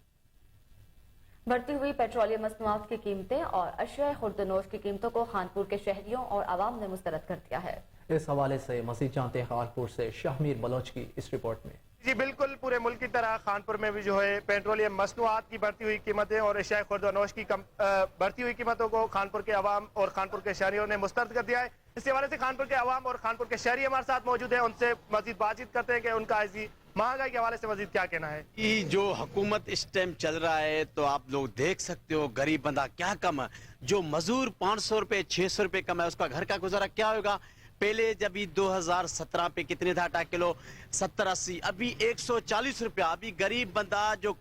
बढ़ती हुई पेट्रोलियम मसनूआत की कीमतें और अशिया खुर्दनोश की कीमतों को खानपुर के शहरियों और आवाम ने मुस्तरद कर दिया है। इस हवाले से मजीद जानते हैं खानपुर से शाहमीर बलोच की इस रिपोर्ट में। जी बिल्कुल, पूरे मुल्क की तरह खानपुर में भी जो है पेट्रोलियम मसनूआत की बढ़ती हुई कीमतें और अशिया खुर्दनोश की बढ़ती हुई कीमतों को खानपुर के आवाम और खानपुर के शहरियों ने मुस्तरद कर दिया है। इस हवाले से खानपुर के आवाम और खानपुर के शहरी हमारे साथ मौजूद है, उनसे मजीद बातचीत करते हैं कि उनका ऐसी महंगाई के हवाले से मजीद क्या कहना है? कि जो हुकूमत इस टाइम चल रहा है तो आप लोग देख सकते हो गरीब बंदा क्या कम है, जो मजदूर 500 रुपए 600 रुपए कम है उसका घर का गुजारा क्या होगा। पहले जब 2017 पे कितने था आटा किलो 70-80, अभी 140 रुपया। अभी गरीब बंदा जो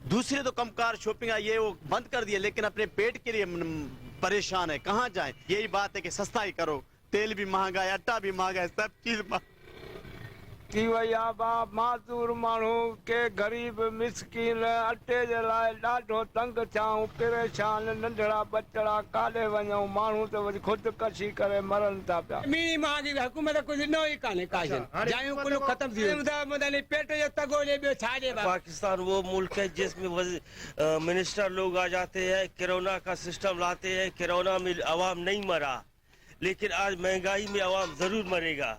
दूसरे तो कमकार शॉपिंग है ये वो बंद कर दिए, लेकिन अपने पेट के लिए परेशान है, कहाँ जाए। यही बात है कि सस्ता ही करो, तेल भी महंगा है, आटा भी महंगा है, सब चीज कि भैया बाप माज़ूर माण्हू के गरीब मिसकीन अटे जे लाइ ॾाढो तंग थियाऊं, परेशान, नंढड़ा बचड़ा काॾे वञूं, माण्हू त वरी ख़ुदकशी करे मरनि था पिया। मीनी महांगी हुकूमत कुछ ॾिनो ई कान्हे काजन, जायूं कुल खत्म थी वियो, पेट जो तगो ॾे ॿियो छा ॾे। पाकिस्तान वो मुल्क है जिसमें मिनिस्टर लोग आ जाते हैं, कोरोना का सिस्टम लाते हैं, कोरोना में अवाम नहीं मरा, लेकिन आज महंगाई में अवाम जरूर मरेगा।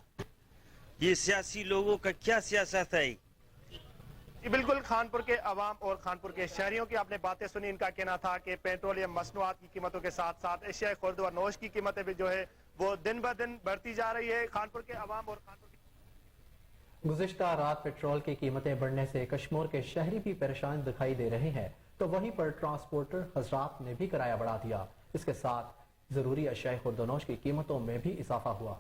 ये सियासी लोगों का क्या सियासत है? बिल्कुल खानपुर के अवाम और खानपुर के शहरियों की आपने बातें सुनी। इनका कहना था कि पेट्रोलियम मसनूआत की कीमतों के साथ साथ एशियाई खुर्द व नोश की कीमतें भी जो है वो दिन ब दिन बढ़ती जा रही है। खानपुर के अवाम और खानपुर गुज़िश्ता रात पेट्रोल की कीमतें बढ़ने से कश्मीर के शहरी भी परेशान दिखाई दे रहे हैं, तो वहीं पर ट्रांसपोर्टर हजरात ने भी किराया बढ़ा दिया। इसके साथ जरूरी एशियाई खुर्द व नोश की कीमतों में भी इजाफा हुआ।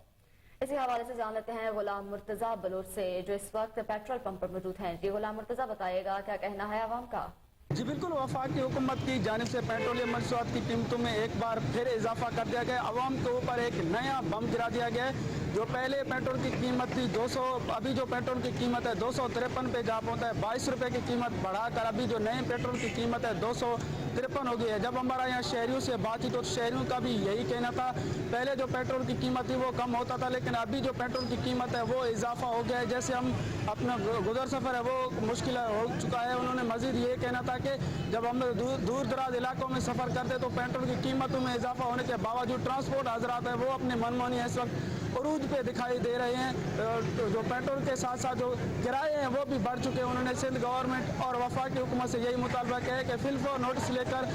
इसी हवाले से जान लेते हैं गुलाम मुर्तजा बलोच से, जो इस वक्त पेट्रोल पंप पर मौजूद हैं। जी गुलाम मुर्तजा, बताइएगा क्या कहना है आवाम का? जी बिल्कुल, वफाकी हुकूमत की जानिब से पेट्रोलियम मसनूआत की कीमतों में एक बार फिर इजाफा कर दिया गया। आवाम के ऊपर एक नया बम गिरा दिया गया है। जो पहले पेट्रोल की कीमत थी 200, अभी जो पेट्रोल की कीमत है 253 पे जा पहुंचा है। 22 रुपए की कीमत बढ़ाकर अभी जो नए पेट्रोल की कीमत है 253 हो गई है। जब हमारा यहाँ शहरियों से बात की तो शहरियों का भी यही कहना था, पहले जो पेट्रोल की कीमत थी वो कम होता था, लेकिन अभी जो पेट्रोल की कीमत है वो इजाफा हो गया है। जैसे हम अपना गुजर सफ़र है वो मुश्किल हो चुका है। उन्होंने मजीद ये कहना था कि जब हम दूर दराज इलाकों में सफ़र करते तो पेट्रोल की कीमतों में इजाफा होने के बावजूद ट्रांसपोर्ट हजरात है वो अपने मनमानी इस वक्त उरूज पे दिखाई दे रहे हैं। जो पेट्रोल के साथ साथ जो किराए हैं वो भी बढ़ चुके हैं। उन्होंने सिंध गवर्नमेंट और वफाकी हुकूमत से यही मुतालबा किया है कि फिलफौर नोटिस लेकर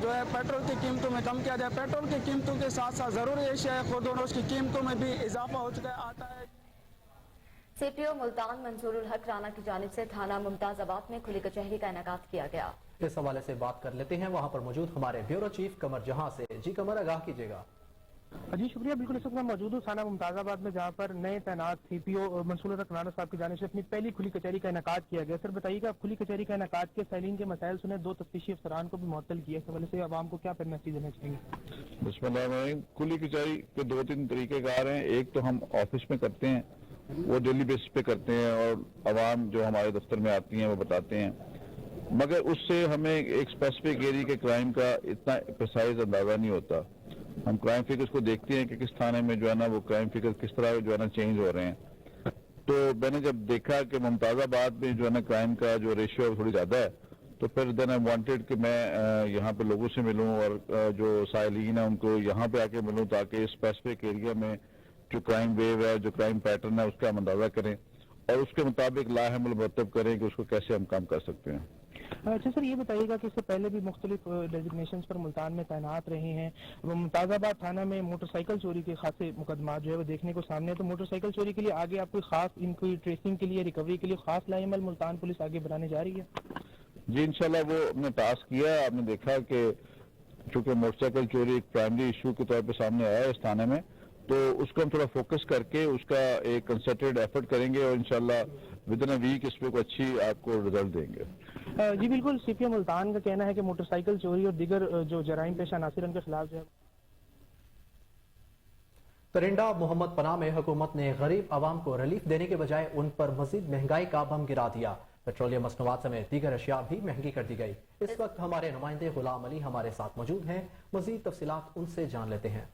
जो है पेट्रोल की कीमतों में कम किया जाए। पेट्रोल की कीमतों के साथ साथ ज़रूरी एशियाई खुर्द व नोश की कीमतों में भी इजाफा हो चुका है। आता है सीपीओ मुल्तान मंसूरुल हक राना की जानिब से थाना मुमताज़ाबाद में खुली कचहरी का इनेकाद किया गया। इस हवाले से बात कर लेते हैं वहां पर मौजूद हमारे ब्यूरो चीफ कमर जहां से। जी कमर, आगाह कीजिएगा। जी शुक्रिया। बिल्कुल इस वक्त मैं मौजूद हूँ थाना मुमताज़ाबाद में, जहाँ पर नए तैनात सीपीओ मंसूरुल हक राना साहब की जानिब से अपनी पहली खुली कचहरी का इनेकाद किया गया। सर बताइएगा, खुली कचहरी का इनेकाद के साइलिन के मसाइल सुने, 2 तफ्तीशी अफसरान को भी मुअत्तल किया, इस हवाले से आवाम को क्या मैसेज देना चाहेंगे? बिस्मिल्लाह। खुली कचहरी के 2-3 तरीकेकार हैं। एक तो हम ऑफिस में करते हैं, वो डेली बेसिस पे करते हैं और आवाम जो हमारे दफ्तर में आती हैं वो बताते हैं, मगर उससे हमें एक स्पेसिफिक एरिया के क्राइम का इतना प्रिसाइज अंदाजा नहीं होता। हम क्राइम फिगर्स को देखते हैं कि किस थाने में जो है ना वो क्राइम फिगर्स किस तरह जो है ना चेंज हो रहे हैं। तो मैंने जब देखा कि मुमताज़ाबाद में जो है ना क्राइम का जो रेशियो थोड़ी ज्यादा है, तो फिर देन आई वांटेड कि मैं यहाँ पे लोगों से मिलूं और जो साइलिन है उनको यहाँ पे आके मिलूं, ताकि स्पेसिफिक एरिया में जो क्राइम वेव है, जो क्राइम पैटर्न है उसका हम अंदाजा करें और उसके मुताबिक लाहमल मुरतब करें कि उसको कैसे हम काम कर सकते हैं। अच्छा सर, ये बताइएगा कि इससे पहले भी मुख्तलिफ डेजिग्नेशन पर मुल्तान में तैनात रहे हैं। मुमताज़ाबाद थाना में मोटरसाइकिल चोरी के खासे मुकदमा जो है वो देखने को सामने है, तो मोटरसाइकिल चोरी के लिए आगे आप कोई खास इनकी ट्रेसिंग के लिए, रिकवरी के लिए खास लाइमल मुल्तान पुलिस आगे बढ़ाने जा रही है? जी इंशाल्लाह वो हमने टास्क किया। आपने देखा कि चूंकि मोटरसाइकिल चोरी एक प्राइमरी इशू के तौर पर सामने आया इस थाने में, तो उसको हम थोड़ा फोकस करके उसका एक कंसर्टेड एफर्ट करेंगे और इंशाल्लाह विद इन अ वीक इस पे को अच्छी आपको रिजल्ट देंगे। जी बिल्कुल, सीपीओ मुल्तान का कहना है कि मोटरसाइकिल चोरी और दीगर जो जराइम पेशा नासिर उनके खिलाफ जो है। परिंदा मोहम्मद पनाह में हुकूमत ने गरीब आवाम को रिलीफ देने के बजाय उन पर मजीद महंगाई का बम गिरा दिया। पेट्रोलियम मसनूआत समेत दीगर अशिया भी महंगी कर दी गई। इस वक्त हमारे नुमाइंदे गुलाम अली हमारे साथ मौजूद हैं, मजीद तफसीलात उनसे जान लेते हैं।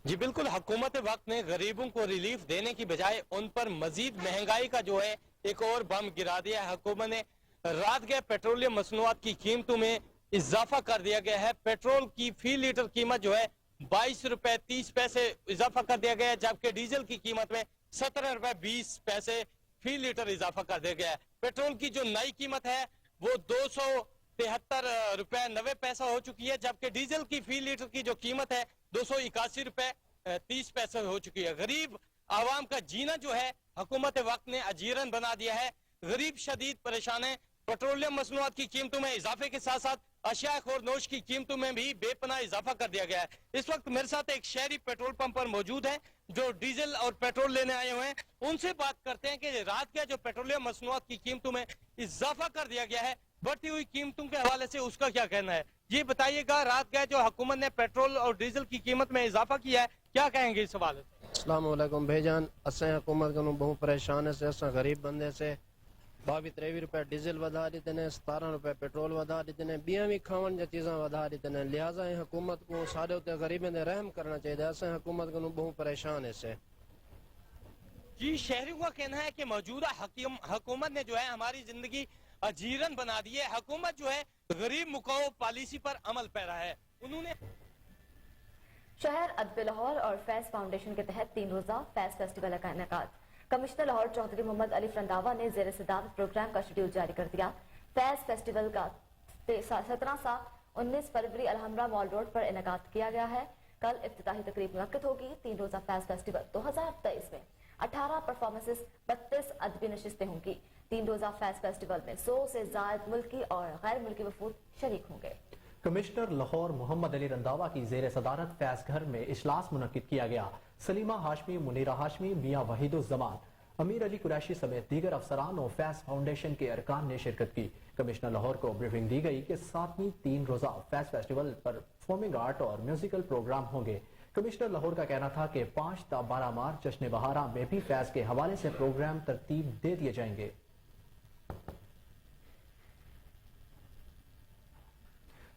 जी बिल्कुल, हुकूमत वक्त ने गरीबों को रिलीफ देने की बजाय उन पर मजीद महंगाई का जो है एक और बम गिरा दिया है। हुकूमत ने रात गए पेट्रोलियम मसनूआत की कीमतों में इजाफा कर दिया गया है। पेट्रोल की फी लीटर कीमत जो है 22 रुपए 30 पैसे इजाफा कर दिया गया है, जबकि डीजल की कीमत में 17 रुपए 20 पैसे फी लीटर इजाफा कर दिया गया है। पेट्रोल की जो नई कीमत है वो 273 रुपए 90 पैसा हो चुकी है, जबकि डीजल की फी लीटर की जो कीमत है 281 रुपए 30 पैसे हो चुकी है। गरीब आवाम का जीना जो है हुकूमत वक्त ने अजीरन बना दिया है। गरीब शदीद परेशान है। पेट्रोलियम मसनूआत की कीमतों में इजाफे के साथ साथ अशिया खोर नोश की कीमतों में भी बेपनाह इजाफा कर दिया गया है। इस वक्त मेरे साथ एक शहरी पेट्रोल पंप पर मौजूद है जो डीजल और पेट्रोल लेने आए हुए हैं। उनसे बात करते हैं कि रात के जो पेट्रोलियम मसनूआत की कीमतों में इजाफा कर दिया गया है, बढ़ती हुई कीमतों के हवाले से उसका क्या कहना है। ये बताइएगा, रात गए जो हुकूमत ने पेट्रोल और डीजल की कीमत में इजाफा किया है, क्या कहेंगे इस हवाले से। अस्सलाम वालेकुम भाईजान, असें हुकूमत को बहुत परेशान है। असें गरीब बंदे से 22-23 रुपए डीजल वधा दी ने, 17 रुपए पेट्रोल वधा दी ने, बियां भी खावन जो चीज़ां वधा दी ने। लिहाजा हुकूमत को सारे उत्ते गरीबों ने रहम करना चाहिए। असें हुकूमत को बहुत परेशान है इससे। जी, शहरियों का कहना है कि मौजूदा हुकूमत ने जो है हमारी जिंदगी अजीरन बना दी है। हुकूमत जो है गरीब मुकाओ पॉलिसी पर अमल पैरा है। उन्होंने शहर अदब लाहौर और फैज फाउंडेशन के तहत 3 रोजा फैज फेस्टिवल का इनेकाद। कमिश्नर लाहौर चौधरी मोहम्मद अली रंधावा ने ज़ेर सदारत प्रोग्राम का शेड्यूल जारी कर दिया। फैज फेस्टिवल का 17 से 19 फरवरी अलहमरा मॉल रोड पर इनेकाद किया गया है। कल इफ्तिताही तकरीब मुनक्किद होगी। 3 रोजा फैज फेस्टिवल 2023 में 18 परफॉर्मेंसेस, 32 अदबी नशिस्तें होंगी। 3 रोजा फैज फेस्टिवल में 100 से ज्यादा मुल्की और गैर मुल्की वफूद शरीक होंगे। कमिश्नर लाहौर मोहम्मद अली रंधावा की ज़ेर सदारत फैज घर में इजलास मुनक्किद किया गया। सलीमा हाशमी, मुनीरा हाशमी, मियाँ वहीदुज़्ज़मान, अमीर अली कुरैशी समेत दीगर अफसरान और फैज फाउंडेशन के अरकान ने शिरकत की। कमिश्नर लाहौर को ब्रीफिंग दी गई कि 7वीं 3 रोजा फैज फेस्टिवल पर परफॉर्मिंग आर्ट और म्यूजिकल प्रोग्राम होंगे। कमिश्नर लाहौर का कहना था कि 5 से 12 मार्च जश्न बहारा में भी फैज के हवाले से प्रोग्राम तरतीब दे दिए जाएंगे।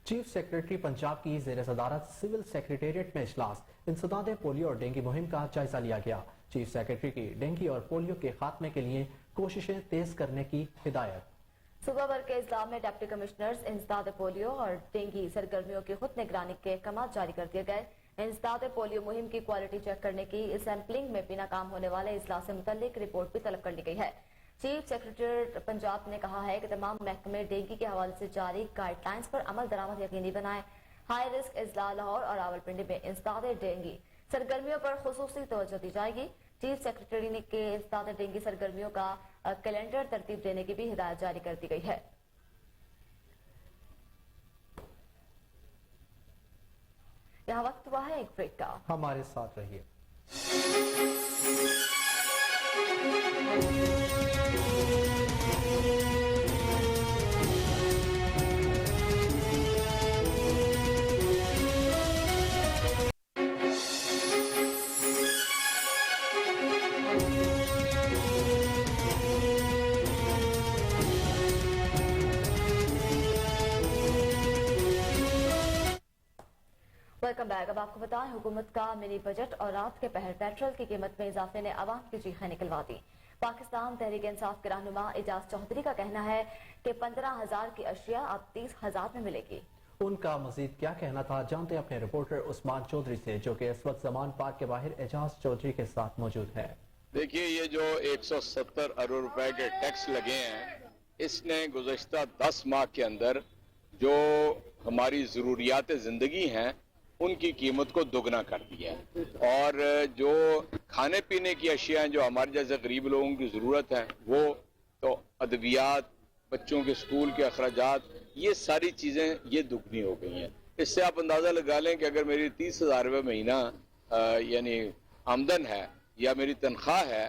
चीफ सेक्रेटरी पंजाब की ज़ेर सदारत सिविल सेक्रेटेरिएट में इजलास। इंसदाद पोलियो और डेंगू मुहिम का जायजा लिया गया। चीफ सेक्रेटरी की डेंगू और पोलियो के खात्मे के लिए कोशिशें तेज करने की हिदायत। सुबह भर के इस्लाम में डिप्टी कमिश्नर्स इंसदाद पोलियो और डेंगू सरगर्मियों की खुद निगरानी के अहकाम जारी कर दिए गए। इंसदाद पोलियो मुहिम की क्वालिटी चेक करने की सैंपलिंग में बिना काम होने वाले इजलास से मुतल्लिक रिपोर्ट भी तलब कर ली गई है। चीफ सेक्रेटरी पंजाब ने कहा है कि तमाम महकमे डेंगू के हवाले से जारी गाइडलाइंस पर अमल दरामद यकीनी बनाए। हाई रिस्क अजला लाहौर और रावलपिंडी में इंसदाद डेंगू सरगर्मियों पर खुसूसी तवज्जो दी जाएगी। चीफ सेक्रेटरी ने के इंसदाद डेंगू सरगर्मियों का कैलेंडर तरतीब देने की भी हिदायत जारी कर दी गई है। यहाँ वक्त हुआ है एक ब्रेक का, हमारे साथ रहिए। Welcome back. अब आपको बताएं, हुकूमत का मिनी बजट और रात के पहर पेट्रोल की कीमत में इजाफे ने आवाम की चीखें निकलवा दी। पाकिस्तान तहरीक इंसाफ के रहनुमा एजाज चौधरी का कहना है कि 15,000 की अशिया अब 30,000 में मिलेगी। उनका मजीद क्या कहना था, जानते हैं अपने रिपोर्टर उस्मान चौधरी से, जो कि इस वक्त जमान पार्क के बाहर एजाज चौधरी के साथ मौजूद है। देखिए, ये जो 170 अरब रुपए के टैक्स लगे हैं, इसने गुज़श्ता 10 माह के अंदर जो हमारी ज़रूरियात ज़िंदगी हैं उनकी कीमत को दुगना कर दिया है। और जो खाने पीने की अशियाँ जो हमारे जैसे गरीब लोगों की ज़रूरत है, वो तो अद्वियात, बच्चों के स्कूल के अखराजात, ये सारी चीज़ें ये दुगनी हो गई हैं। इससे आप अंदाज़ा लगा लें कि अगर मेरी 30,000 रुपये महीना यानी आमदन है या मेरी तनख्वाह है,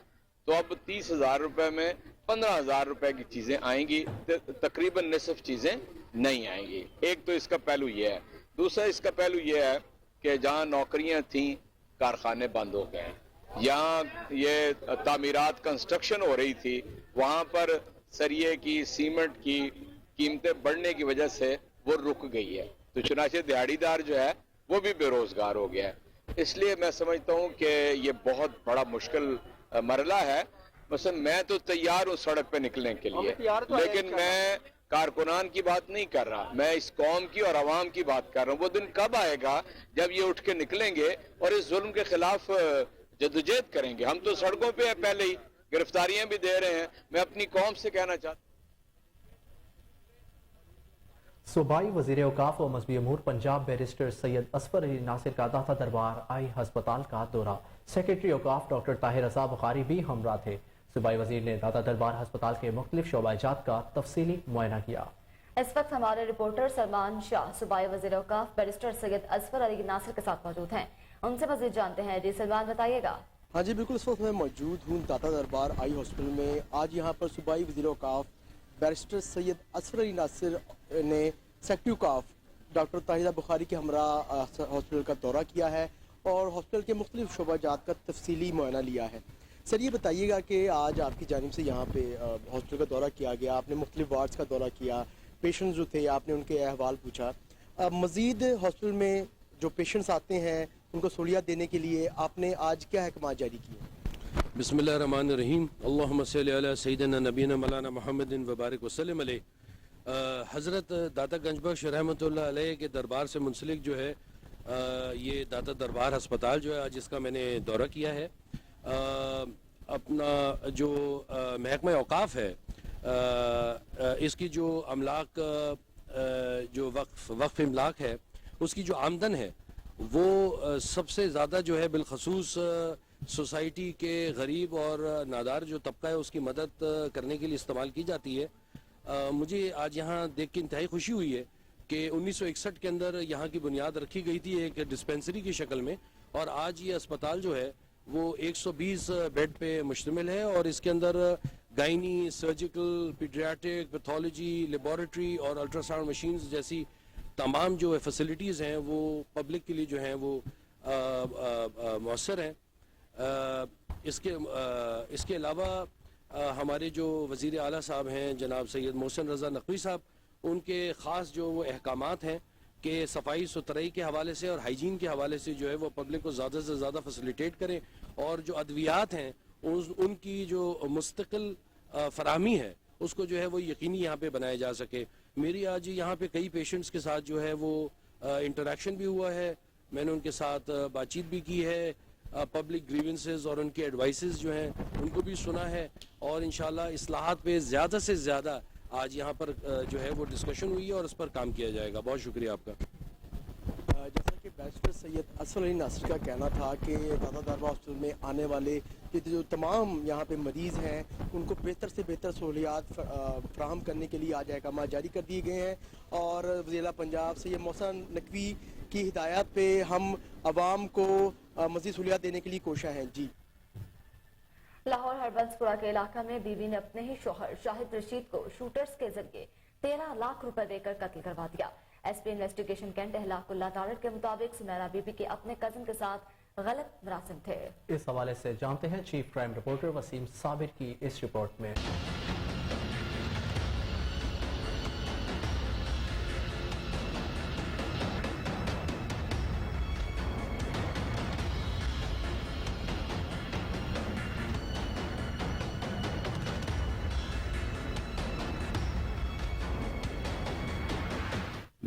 तो अब 30,000 रुपये में 15,000 रुपये की चीज़ें आएंगी, तकरीबन निसफ चीज़ें नहीं आएंगी। एक तो इसका पहलू ये है। दूसरा इसका पहलू ये है कि जहाँ नौकरियाँ थीं, कारखाने बंद हो गए हैं। यहाँ ये तामीरात कंस्ट्रक्शन हो रही थी, वहाँ पर सरिये की, सीमेंट की कीमतें बढ़ने की वजह से वो रुक गई है। तो चुनाचे दिहाड़ीदार जो है वो भी बेरोजगार हो गया है। इसलिए मैं समझता हूँ कि ये बहुत बड़ा मुश्किल मरला है। मसलन मैं तो तैयार हूँ सड़क पे निकलने के लिए, लेकिन मैं कारकुनान की बात नहीं कर रहा, मैं इस कौम की और आवाम की बात कर रहा हूँ। वो दिन कब आएगा जब ये उठ के निकलेंगे और इस जुल्म के खिलाफ जद्दोजहद करेंगे। हम तो सड़कों पे हैं, पहले ही गिरफ्तारियां भी दे रहे हैं। मैं अपनी कौम से कहना चाहता हूं, सूबाई वज़ीर औकाफ और मज़हबी अमूर पंजाब बैरिस्टर सैयद असफर अली नासिर का दाता दरबार आई हस्पताल का दौरा। सेक्रेटरी औकाफ डॉक्टर ताहिर रजा बुखारी भी हमरा थे। सूबाई वजीर ने दाता दरबार अस्पताल के मुख्तलिफ शोबाजात का तफसीली मुआयना किया। इस वक्त हमारे रिपोर्टर सलमान शाह सूबाई वजीर औकाफ बैरिस्टर सैयद असफर अली नासिर के साथ मौजूद हैं। उनसे मजीद जानते हैं। जी सलमान, बताइएगा। हाँ जी बिल्कुल, इस वक्त मैं मौजूद हूँ दाता दरबार आई हॉस्पिटल में। आज यहाँ पर सूबाई वज़ीर औकाफ बैरिस्टर सैयद असफर अली नासिर ने सेक्रेटरी औकाफ डॉक्टर ताहिर बुखारी के हमरा हॉस्पिटल का दौरा किया है और हॉस्पिटल के मुख्तलिफ शोबाजात का तफसीली मुआयना लिया है। सर ये बताइएगा कि आज आपकी जानिब से यहाँ पे हॉस्पिटल का दौरा किया गया, आपने मुख्तलिफ वार्ड्स का दौरा किया, पेशेंट्स जो थे आपने उनके अहवाल पूछा। मज़ीद हॉस्पिटल में जो पेशेंट्स आते हैं उनको सहूलियत देने के लिए आपने आज क्या अहकामात जारी किए? बिस्मिल्लाहिर्रहमानिर्रहीम, अल्लाहुम्मा सल्लि अला सय्यिदिना नबीना मौलाना मुहम्मदिन व बारिक वसल्लम अलैहि। हज़रत दाता गंजबख्श रहमतुल्लाह अलैह के दरबार से मुंसलिक जो है ये दाता दरबार अस्पताल जो है आज इसका मैंने दौरा किया है। अपना जो महकमा औकाफ है इसकी जो अमलाक जो वक्फ इमलाक है उसकी जो आमदन है वो सबसे ज़्यादा जो है बिलखसूस सोसाइटी के गरीब और नादार जो तबका है उसकी मदद करने के लिए इस्तेमाल की जाती है। मुझे आज यहाँ देख के इंतहाई खुशी हुई है कि 1961 के अंदर यहाँ की बुनियाद रखी गई थी एक डिस्पेंसरी की शक्ल में, और आज ये अस्पताल जो है वो 120 बेड पे मुश्तमिल है और इसके अंदर gynae, surgical, paediatric, pathology, laboratory और अल्ट्रासाउंड मशीन्स जैसी तमाम जो फैसिलिटीज़ हैं वो पब्लिक के लिए जो हैं वो मौसर हैं। इसके अलावा हमारे जो वज़ीर आला साहब हैं जनाब सैयद मोहसिन रज़ा नकवी साहब, उनके ख़ास जो वो अहकामात हैं कि सफाई सुथराई के हवाले से और हाइजीन के हवाले से जो है वो पब्लिक को ज़्यादा से ज़्यादा फैसिलिटेट करें और जो अद्वियात हैं उनकी जो मुस्तकिल फराहमी है उसको जो है वो यकीनी यहाँ पे बनाया जा सके। मेरी आज यहाँ पे कई पेशेंट्स के साथ जो है वो इंटरेक्शन भी हुआ है, मैंने उनके साथ बातचीत भी की है, पब्लिक ग्रीवेंसेस और उनके एडवाइसेस जो हैं उनको भी सुना है और इंशाल्लाह इस्लाहात पे ज़्यादा से ज़्यादा आज यहाँ पर जो है वो डिस्कशन हुई है और उस पर काम किया जाएगा। बहुत शुक्रिया आपका। जैसा कि बैरिस्टर सैयद असफर अली नासिर का कहना था कि दाता दरबार हॉस्पिटल में आने वाले जो तमाम यहाँ पे मरीज़ हैं उनको बेहतर से बेहतर सहूलियात फ्राहम करने के लिए आज अहकामात जारी कर दिए गए हैं और वज़ीर पंजाब सैयद मोहसिन नकवी की हिदायत पे हम आवाम को मज़ीद सहूलियात देने के लिए कोशिश हैं। जी, लाहौर हरबंसपुरा के इलाका में बीवी ने अपने ही शौहर शाहिद रशीद को शूटर्स के जरिए 13 लाख रुपए देकर कत्ल करवा दिया। एसपी इन्वेस्टिगेशन कैंट अहलाकुल्लाह तारड़ के मुताबिक सुनैरा बीबी के अपने कजन के साथ गलत मरासिम थे। इस हवाले से जानते हैं chief crime reporter Waseem Sabir की इस रिपोर्ट में।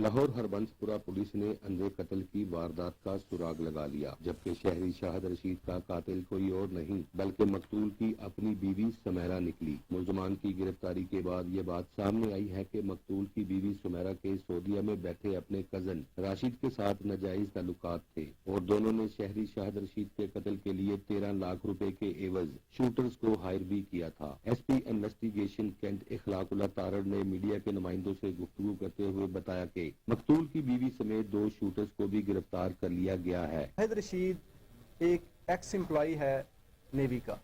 लाहौर हरबंसपुरा पुलिस ने अंधे कत्ल की वारदात का सुराग लगा लिया, जबकि शहरी शाहिद रशीद का कातिल कोई और नहीं बल्कि मकतूल की अपनी बीवी सुमेरा निकली। मुलजमान की गिरफ्तारी के बाद ये बात सामने आई है कि मकतूल की बीवी सुमेरा के सऊदीया में बैठे अपने कजन राशिद के साथ नाजायज ताल्लुकात थे और दोनों ने शहरी शाहिद रशीद के कत्ल के लिए 13 लाख रुपए के एवज शूटर्स को हायर भी किया था। एसपी इन्वेस्टिगेशन कैंट अखलाकुल्लाह तारड़ ने मीडिया के नुमाइंदों से गुफ्तगू करते हुए बताया कि मकतूल की बीवी समेत 2 शूटर्स को भी गिरफ्तार कर लिया गया है। शाहिद रशीद एक एक्स एम्प्लॉई है नेवी का,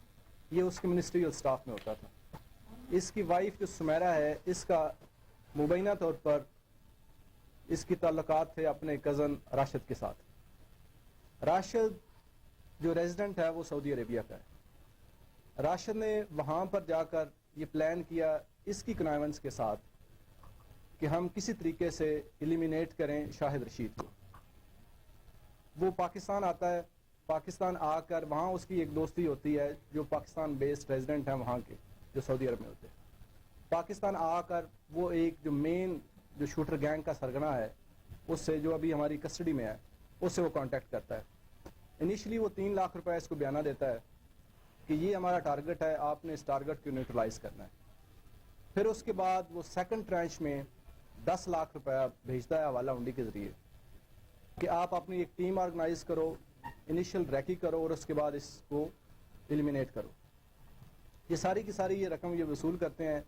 ये उसके मिनिस्ट्रियल स्टाफ में होता था। इसकी वाइफ जो सुमेरा है इसका मुबैना तौर पर इसकी ताल्लुकात थे अपने कज़न राशिद के साथ। राशिद जो रेजिडेंट है वो सऊदी अरेबिया का है। राशिद ने वहाँ पर जाकर ये प्लान किया इसकी कनाइवेंस के साथ कि हम किसी तरीके से एलिमिनेट करें शाहिद रशीद को। वो पाकिस्तान आता है, पाकिस्तान आकर वहाँ उसकी एक दोस्ती होती है जो पाकिस्तान बेस्ड रेजिडेंट हैं वहाँ के जो सऊदी अरब में होते हैं। पाकिस्तान आकर वो एक जो मेन जो शूटर गैंग का सरगना है उससे जो अभी हमारी कस्टडी में है उससे वो कांटेक्ट करता है। इनिशियली वो 3 लाख रुपए इसको बयाना देता है कि ये हमारा टारगेट है, आपने इस टारगेट को न्यूट्रलाइज करना है। फिर उसके बाद वो सेकंड ट्रांच में 10 लाख रुपया भेजता है हवाला हुंडी के जरिए कि आप अपनी एक टीम ऑर्गेनाइज करो, انیشل ریکی کرو اور اس کے بعد اس کو ایلیمینیٹ کرو. یہ ساری کی ساری یہ رقم یہ وصول کرتے ہیں.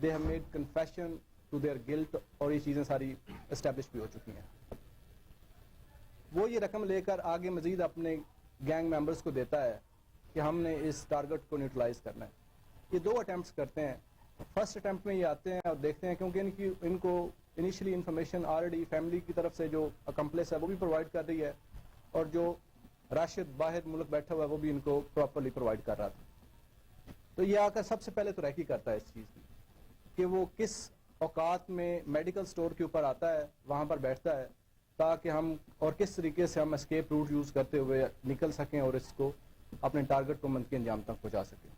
They have made confession to their guilt اور یہ چیزیں ساری اسٹیبلش بھی ہو چکی ہیں. وہ یہ رقم لے کر آگے مزید اپنے گینگ ممبرس کو دیتا ہے کہ ہم نے اس ٹارگٹ کو نیوٹرلائز کرنا ہے. یہ 2 اٹیمپٹس کرتے ہیں. فرسٹ اٹیمپٹ میں یہ آتے ہیں اور دیکھتے ہیں کیونکہ ان کو انیشلی انفارمیشن آلریڈی فیملی کی طرف سے جو اکمپلیس ہے وہ بھی پرووائڈ کر رہی ہے اور جو راشد باہر ملک بیٹھا ہوا ہے وہ بھی ان کو پراپرلی پرووائڈ کر رہا تھا. تو یہ آ کر سب سے پہلے تو ریکی کرتا ہے اس چیز کی کہ وہ کس اوقات میں میڈیکل سٹور کے اوپر آتا ہے, وہاں پر بیٹھتا ہے تاکہ ہم اور کس طریقے سے ہم اسکیپ روٹ یوز کرتے ہوئے نکل سکیں اور اس کو اپنے ٹارگٹ کو منطقی انجام تک پہنچا سکیں.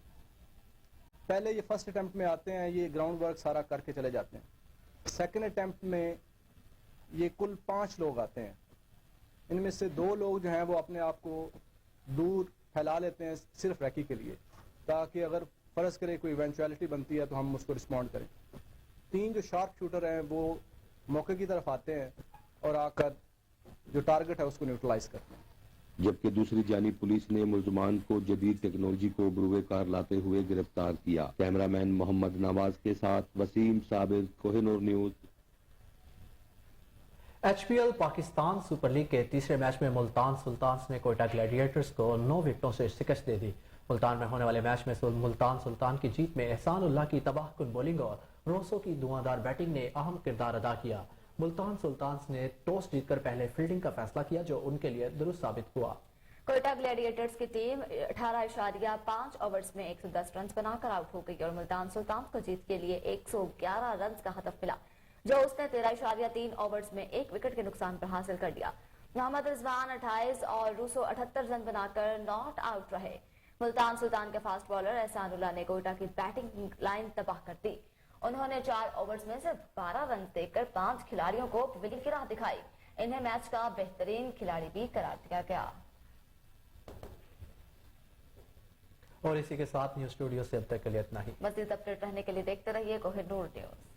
پہلے یہ فرسٹ اٹیمپٹ میں آتے ہیں, یہ گراؤنڈ ورک سارا کر کے چلے جاتے ہیں. سیکنڈ اٹیمپٹ میں یہ کل 5 لوگ آتے ہیں. ان میں سے 2 لوگ جو ہیں وہ اپنے آپ کو دور پھیلا لیتے ہیں صرف ریکی کے لیے تاکہ اگر فرض کرے کوئی ایونچویلٹی بنتی ہے تو ہم اس کو رسپونڈ کریں. 3 جو شارپ شوٹر ہیں وہ موقع کی طرف آتے ہیں اور آ کر جو ٹارگٹ ہے اس کو نیوٹرلائز کرتے ہیں. جبکہ دوسری جانب پولیس نے ملزمان کو جدید ٹیکنالوجی کو بروئے کار لاتے ہوئے گرفتار کیا. کیمرہ مین محمد نواز کے ساتھ Waseem Sabir, Koh Noor news. H P L Pakistan super league کے تیسرے میچ میں ملتان سلطانز نے کوئٹہ گلیڈیٹرز کو 9 وکٹوں سے شکست دے دی. ملتان میں ہونے والے میچ میں ملتان سلطان کی جیت میں احسان اللہ کی تباہ کن بولنگ اور روسو کی دھواندار بیٹنگ نے اہم کردار ادا کیا. ملتان سلطانز نے ٹاس جیت کر پہلے فیلڈنگ کا فیصلہ کیا جو ان کے لیے درست ثابت ہوا. کوئٹہ گلیڈیٹرز کی ٹیم 18.5 اوورز میں 110 رنز بنا کر آؤٹ ہو گئی اور ملتان سلطانز کو جیت کے لیے 111 رنز کا ہدف ملا جو اس نے 13.3 اوورز میں 1 وکٹ کے نقصان پر حاصل کر لیا. محمد رضوان 28 اور روسو 78 رن بنا کر ناٹ آؤٹ رہے. ملتان سلطان کے فاسٹ بالر احسان اللہ نے کوئٹہ کی بیٹنگ لائن تباہ کر دی. انہوں نے 4 اوورز میں صرف 12 رنز دے کر 5 کھلاڑیوں کو پویلنگ کی راہ دکھائی. انہیں میچ کا بہترین کھلاڑی بھی قرار دیا گیا. اور اسی کے ساتھ نیوز اسٹوڈیو سے اب تک کے لیے اتنا ہی. مزید اپڈیٹ رہنے کے لیے دیکھتے رہیے کوہ نور نیوز.